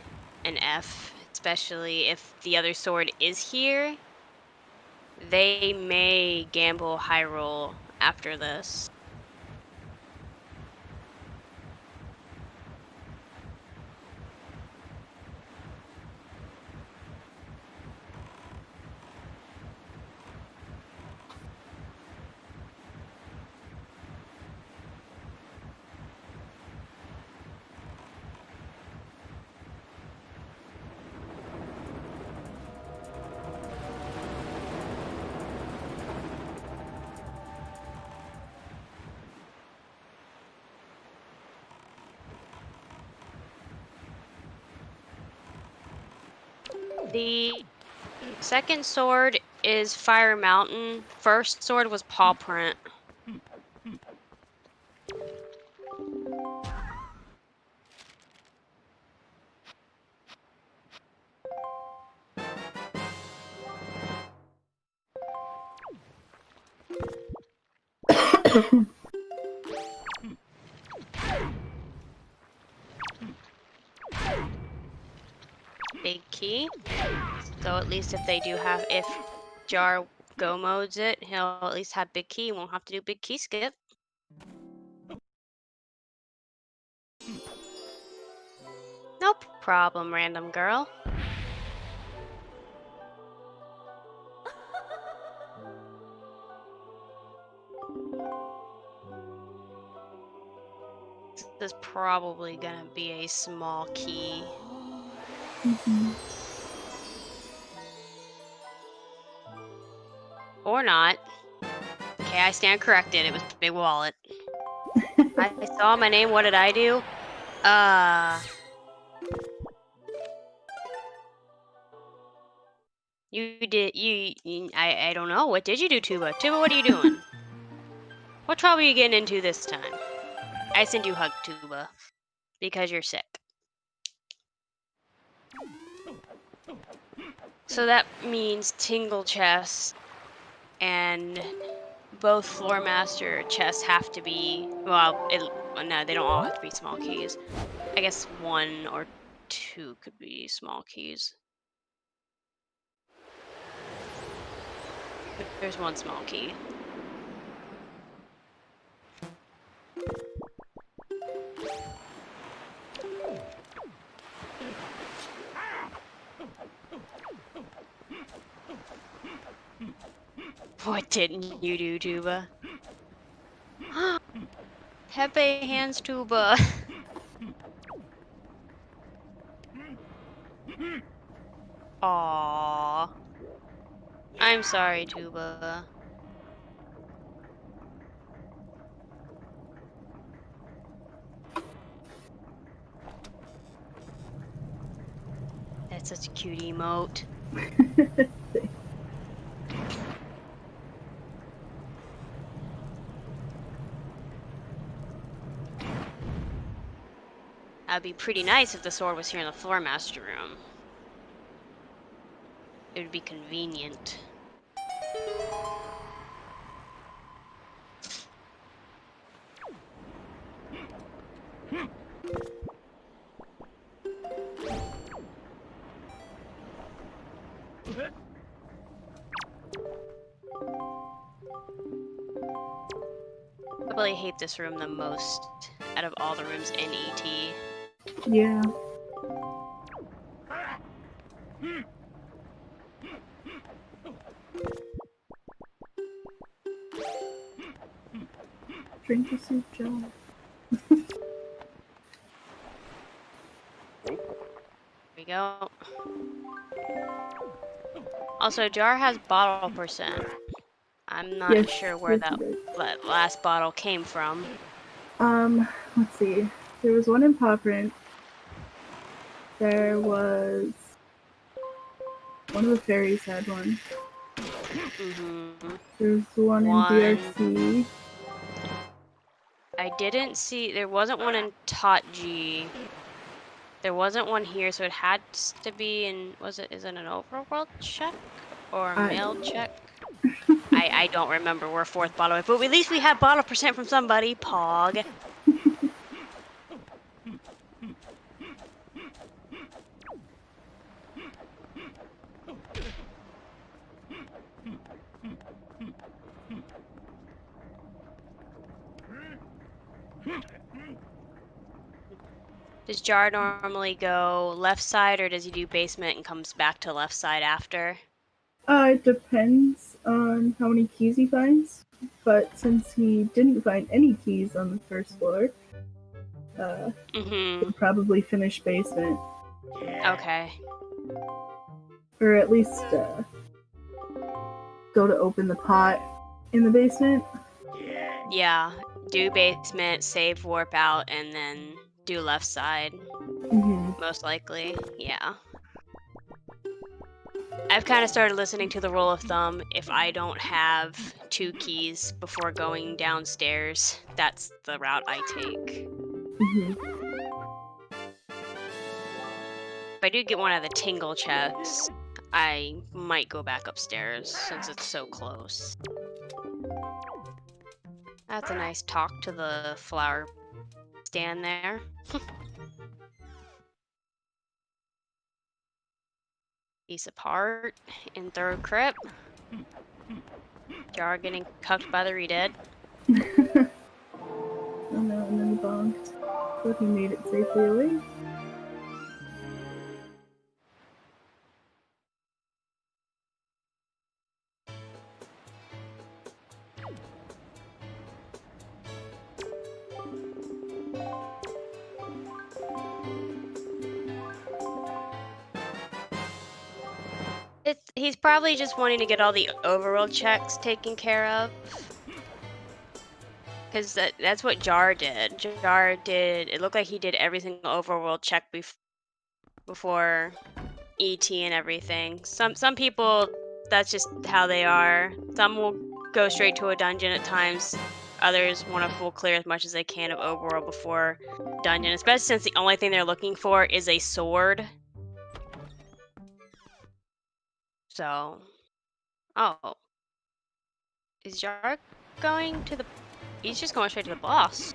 Speaker 3: an F, especially if the other sword is here. They may gamble high roll after this. The second sword is Fire Mountain. First sword was Paw Print. Big key. So at least if Jar go modes it, he'll at least have big key. Won't have to do big key skip. No problem, random girl. This is probably gonna be a small key. Or not. Okay, I stand corrected. It was Big Wallet. I saw my name. What did I do? I don't know. What did you do, Tuba? Tuba, what are you doing? What trouble are you getting into this time? I send you hug, Tuba. Because you're sick. So that means Tingle chests and both Floor Master chests have to be, well, no, they don't all have to be small keys. I guess 1 or 2 could be small keys. There's 1 small key. What didn't you do, Tuba? Hepe hands, Tuba. Aww. I'm sorry, Tuba. That's such a cute emote. That'd be pretty nice if the sword was here in the Floor Master room. It would be convenient. I really hate this room the most out of all the rooms in ET.
Speaker 2: Yeah. Drink the soup, Joe.
Speaker 3: There we go. Also, Jar has bottle percent. I'm not sure where that last bottle came from.
Speaker 2: Let's see. There was one in Paw Print. There was one of the fairies had one. There's one in DRC.
Speaker 3: I didn't see. There wasn't one in Tot G. There wasn't one here, so it had to be in. Is it an overworld check or a mail check? I don't remember. We're 4th bottle, but at least we have bottle percent from somebody. Pog. Does Jar normally go left side, or does he do basement and comes back to left side after?
Speaker 2: It depends on how many keys he finds. But since he didn't find any keys on the 1st floor, he'll probably finish basement.
Speaker 3: Okay.
Speaker 2: Or at least go to open the pot in the basement.
Speaker 3: Yeah. Do basement, save warp out, and then do left side. Most likely. Yeah. I've kind of started listening to the rule of thumb. If I don't have 2 keys before going downstairs, that's the route I take. If I do get one of the Tingle chests, I might go back upstairs since it's so close. That's a nice talk to the flower stand there. Piece apart in third crypt. Jar getting cucked by the re-dead.
Speaker 2: Oh no, and then he bonked. But he made it safely away.
Speaker 3: He's probably just wanting to get all the overworld checks taken care of. Because that's what Jar did. Jar did, it looked like he did everything overworld check before ET and everything. Some people, that's just how they are. Some will go straight to a dungeon at times. Others want to full clear as much as they can of overworld before dungeon, especially since the only thing they're looking for is a sword. So, oh, is Jar going to the? He's just going straight to the boss.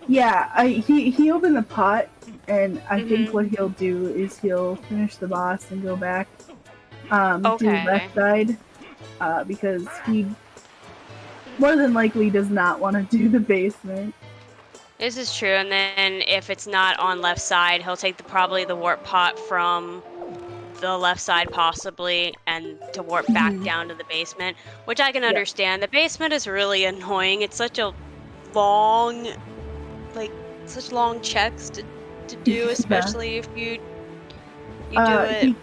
Speaker 2: Yeah, he opened the pot, and I think what he'll do is he'll finish the boss and go back to the left side, because he more than likely does not want to do the basement.
Speaker 3: This is true, and then if it's not on left side, he'll take probably the warp pot from the left side possibly, and to warp back down to the basement, which I can understand. The basement is really annoying. It's such a long, such long checks to do, especially if you do it.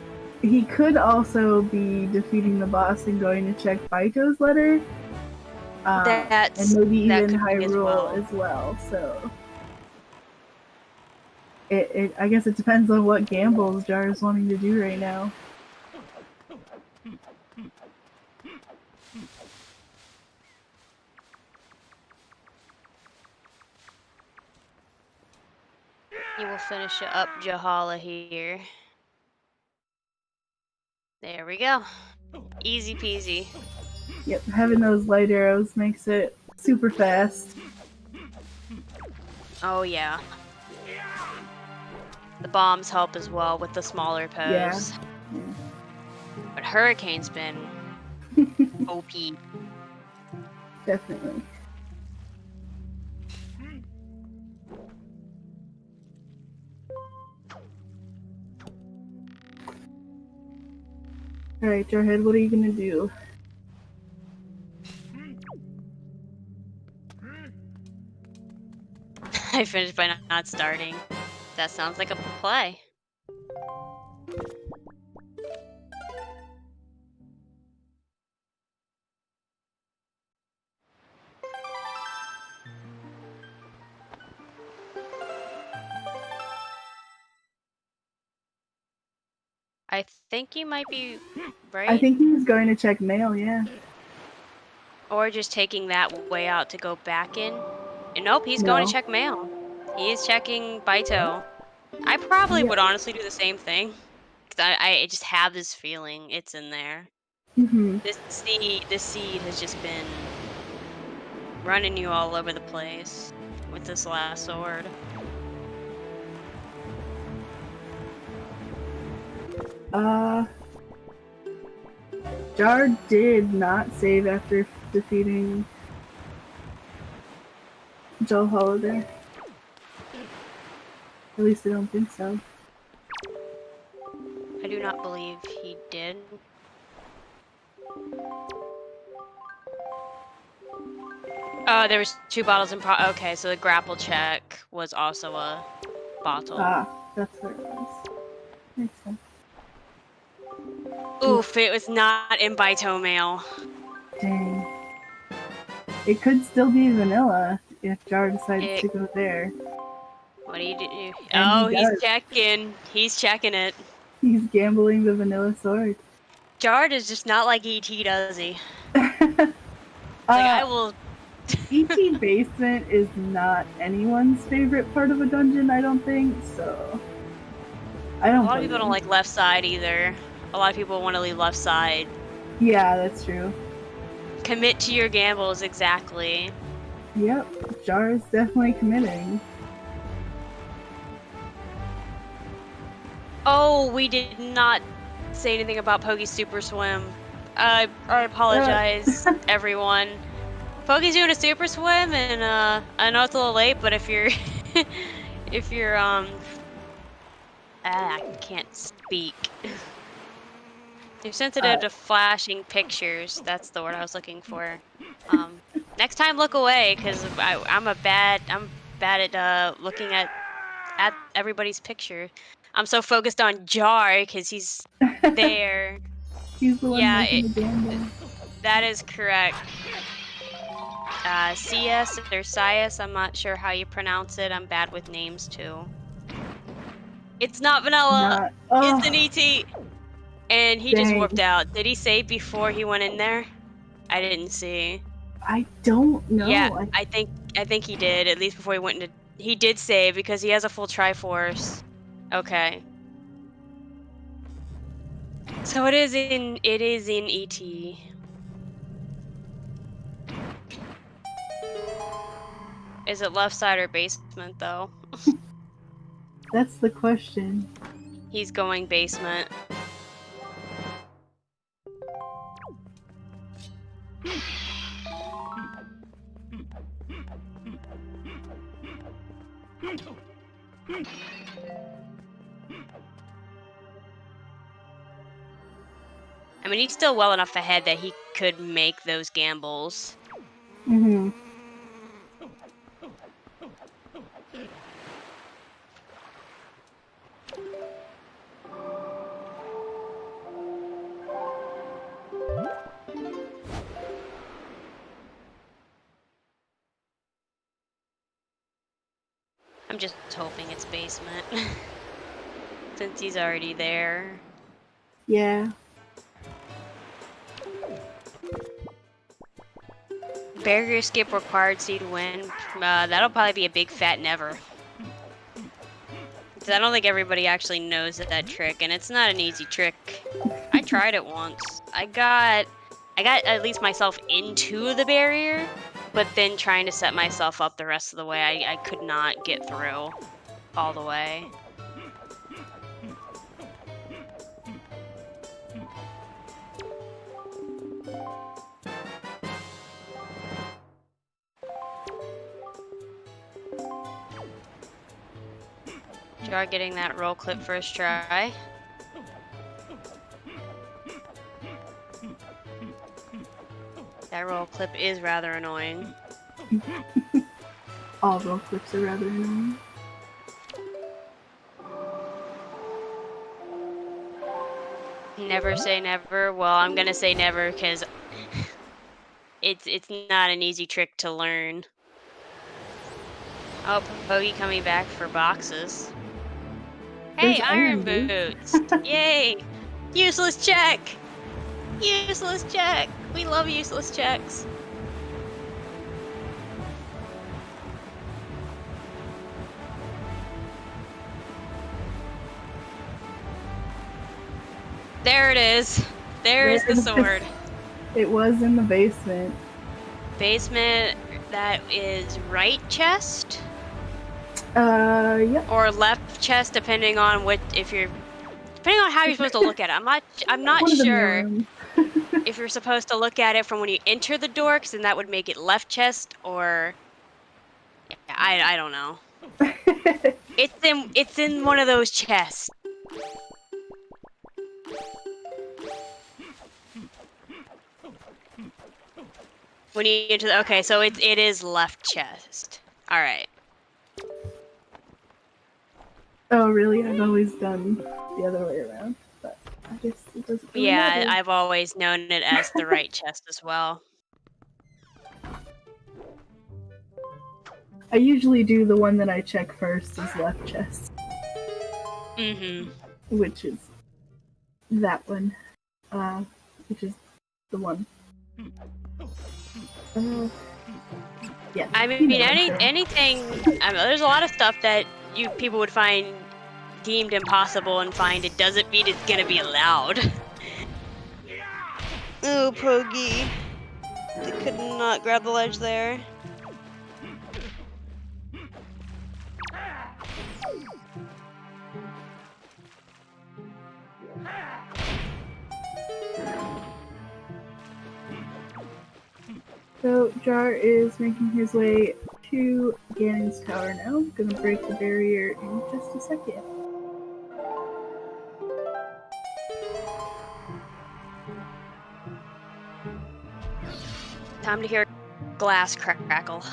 Speaker 2: He could also be defeating the boss and going to check Baito's letter. And maybe even Hyrule as well. So I guess it depends on what gambles Jar is wanting to do right now.
Speaker 3: He will finish up Jahala here. There we go. Easy peasy.
Speaker 2: Yep, having those light arrows makes it super fast.
Speaker 3: Oh yeah. The bombs help as well with the smaller pose.
Speaker 2: Yeah.
Speaker 3: But Hurricane's been OP.
Speaker 2: Definitely. Alright, Jarhead, what are you gonna do?
Speaker 3: I finished by not starting. That sounds like a play. I think you might be right.
Speaker 2: I think he was going to check mail, yeah.
Speaker 3: Or just taking that way out to go back in. And nope, he's going to check mail. He is checking Baito. I probably would honestly do the same thing. Because I just have this feeling it's in there. This seed has just been running you all over the place with this last sword.
Speaker 2: Jar did not save after defeating Joel Holiday. At least I don't think so.
Speaker 3: I do not believe he did. There was 2 bottles in okay, so the grapple check was also a bottle.
Speaker 2: Ah, that's what it was. Makes sense.
Speaker 3: Oof, it was not in Baito mail.
Speaker 2: Dang. It could still be vanilla if Jar decides to go there.
Speaker 3: What do you do?
Speaker 2: And
Speaker 3: he's checking. He's checking it.
Speaker 2: He's gambling the vanilla sword.
Speaker 3: Jar is just not like ET, does he? I will...
Speaker 2: ET basement is not anyone's favorite part of a dungeon, I don't think, so... A lot
Speaker 3: of people don't like left side either. A lot of people want to leave left side.
Speaker 2: Yeah, that's true.
Speaker 3: Commit to your gambles, exactly.
Speaker 2: Yep, Jar is definitely committing.
Speaker 3: Oh, we did not say anything about Pogi's Super Swim. I apologize, everyone. Pogi's doing a Super Swim, and I know it's a little late, but if you're I can't speak. You're sensitive to flashing pictures. That's the word I was looking for. Next time, look away, because I'm bad at looking at everybody's picture. I'm so focused on Jar because he's there.
Speaker 2: He's the one
Speaker 3: Yeah,
Speaker 2: making the gamble.
Speaker 3: that is correct. CS or Sias, I'm not sure how you pronounce it. I'm bad with names too. It's not vanilla. It's an ET. And he just warped out. Did he save before he went in there? I didn't see.
Speaker 2: I don't know.
Speaker 3: Yeah, I think he did, at least before he went into... He did save because he has a full Triforce. Okay. So it is in ET. Is it left side or basement though?
Speaker 2: That's the question.
Speaker 3: He's going basement. I mean, he's still well enough ahead that he could make those gambles.
Speaker 2: Mm-hmm.
Speaker 3: I'm just hoping it's basement. Since he's already there.
Speaker 2: Yeah.
Speaker 3: Barrier skip required so you'd win. That'll probably be a big fat never. Because I don't think everybody actually knows that trick, and it's not an easy trick. I tried it once. I got at least myself into the barrier, but then trying to set myself up the rest of the way, I could not get through all the way. Jar getting that roll clip first try. That roll clip is rather annoying.
Speaker 2: All roll clips are rather annoying.
Speaker 3: Never say never. Well, I'm gonna say never because it's not an easy trick to learn. Oh, Pogi coming back for boxes. Hey,
Speaker 2: There's
Speaker 3: Iron Boots! Yay! Useless check! Useless check! We love useless checks. There it is. There's the sword.
Speaker 2: It was in the basement.
Speaker 3: Basement, that is right chest?
Speaker 2: Yep.
Speaker 3: Or left chest, depending on depending on how you're supposed to look at it. I'm not sure if you're supposed to look at it from when you enter the door, because then that would make it left chest, or yeah, I don't know. It's in one of those chests. When you enter okay, so it is left chest. All right.
Speaker 2: Oh, really? I've always done the other way around, but I guess it doesn't really matter.
Speaker 3: I've always known it as the right chest as well.
Speaker 2: I usually do the one that I check first as left chest.
Speaker 3: Mm-hmm.
Speaker 2: Which is that one. Which is the one. Yeah.
Speaker 3: I mean, anything. I mean, there's a lot of stuff that people would find deemed impossible and find it doesn't mean it's gonna be allowed. Oh, Pogi. They could not grab the ledge there.
Speaker 2: So Jar is making his way to Ganon's tower now. Gonna break the barrier in just a second.
Speaker 3: Time to hear glass crackle.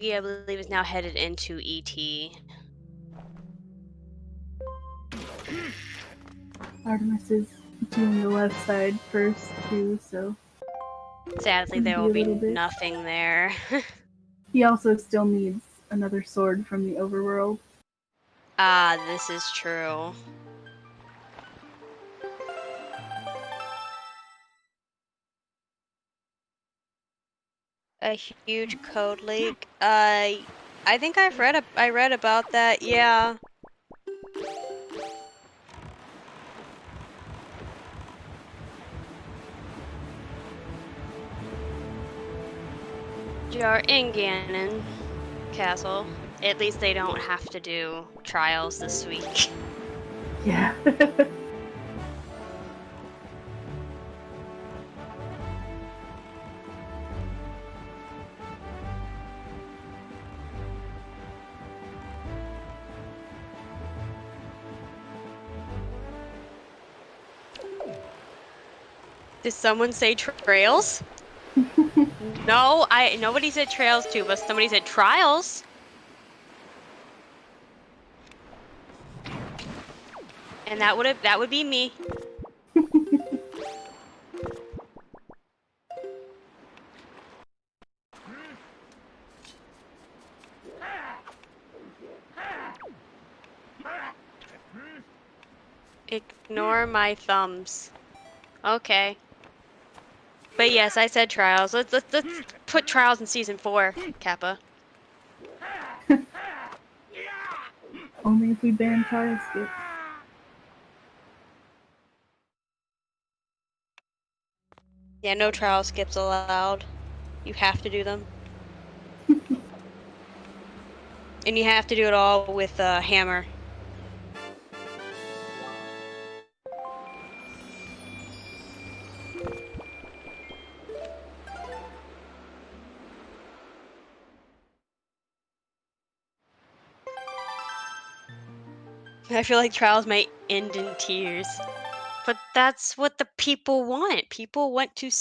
Speaker 3: Yeah, I believe is now headed into ET.
Speaker 2: Artemis is doing the left side first too, so
Speaker 3: Sadly, there
Speaker 2: Be
Speaker 3: will
Speaker 2: a
Speaker 3: be
Speaker 2: little bit.
Speaker 3: nothing there.
Speaker 2: he also still needs another sword from the overworld.
Speaker 3: Ah, this is true. A huge code leak. I think I read about that. Yeah. Jar in Ganon Castle. At least they don't have to do trials this week.
Speaker 2: Yeah.
Speaker 3: Did someone say trails? No, nobody said trails too, but somebody said trials. And that would be me. Ignore my thumbs. Okay. But yes, I said trials. Let's put trials in season 4, Kappa.
Speaker 2: Only if we ban trial skips.
Speaker 3: Yeah, no trial skips allowed. You have to do them. And you have to do it all with a hammer. I feel like trials might end in tears. But that's what the people want. People want to see